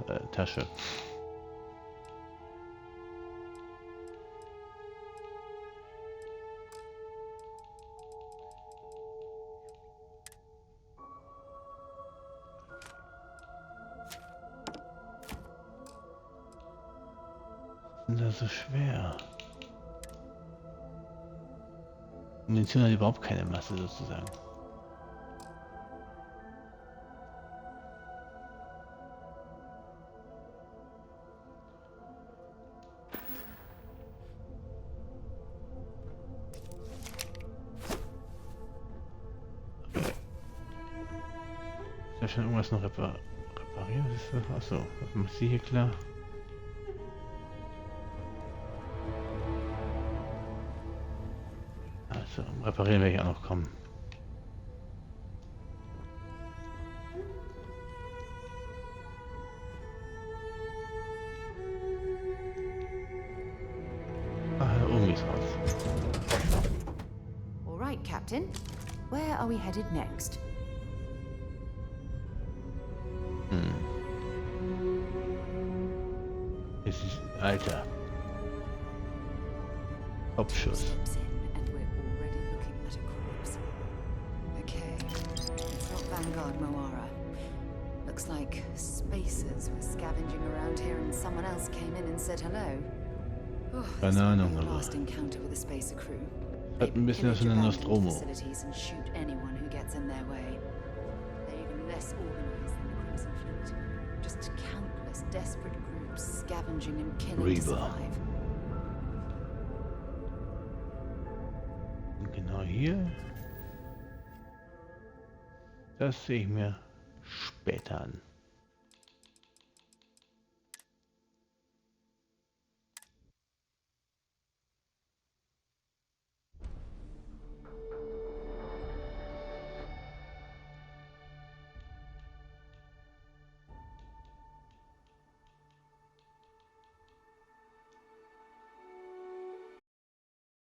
Sind das so schwer? Munition hat überhaupt keine Masse sozusagen. Ist ja schon irgendwas noch repariert? Achso, was macht sie hier klar? Also, reparieren werde ich auch noch kommen. Ah, da oben ist raus. All right, Captain. Where are we headed next? Es ist Alter. Kopfschuss. And we're already looking at a corpse. Okay, it's not Vanguard Moara. Looks like spacers were scavenging around here and someone else came in and said hello. Keine Ahnung, aber Last encounter with a spacer crew. hat ein bisschen was von der Nostromo. Facilities and shoot anyone who gets in their way. They're even less organized than the Crimson Fleet. Just countless desperate groups scavenging and killing to survive. Und genau hier. Das sehe ich mir später an.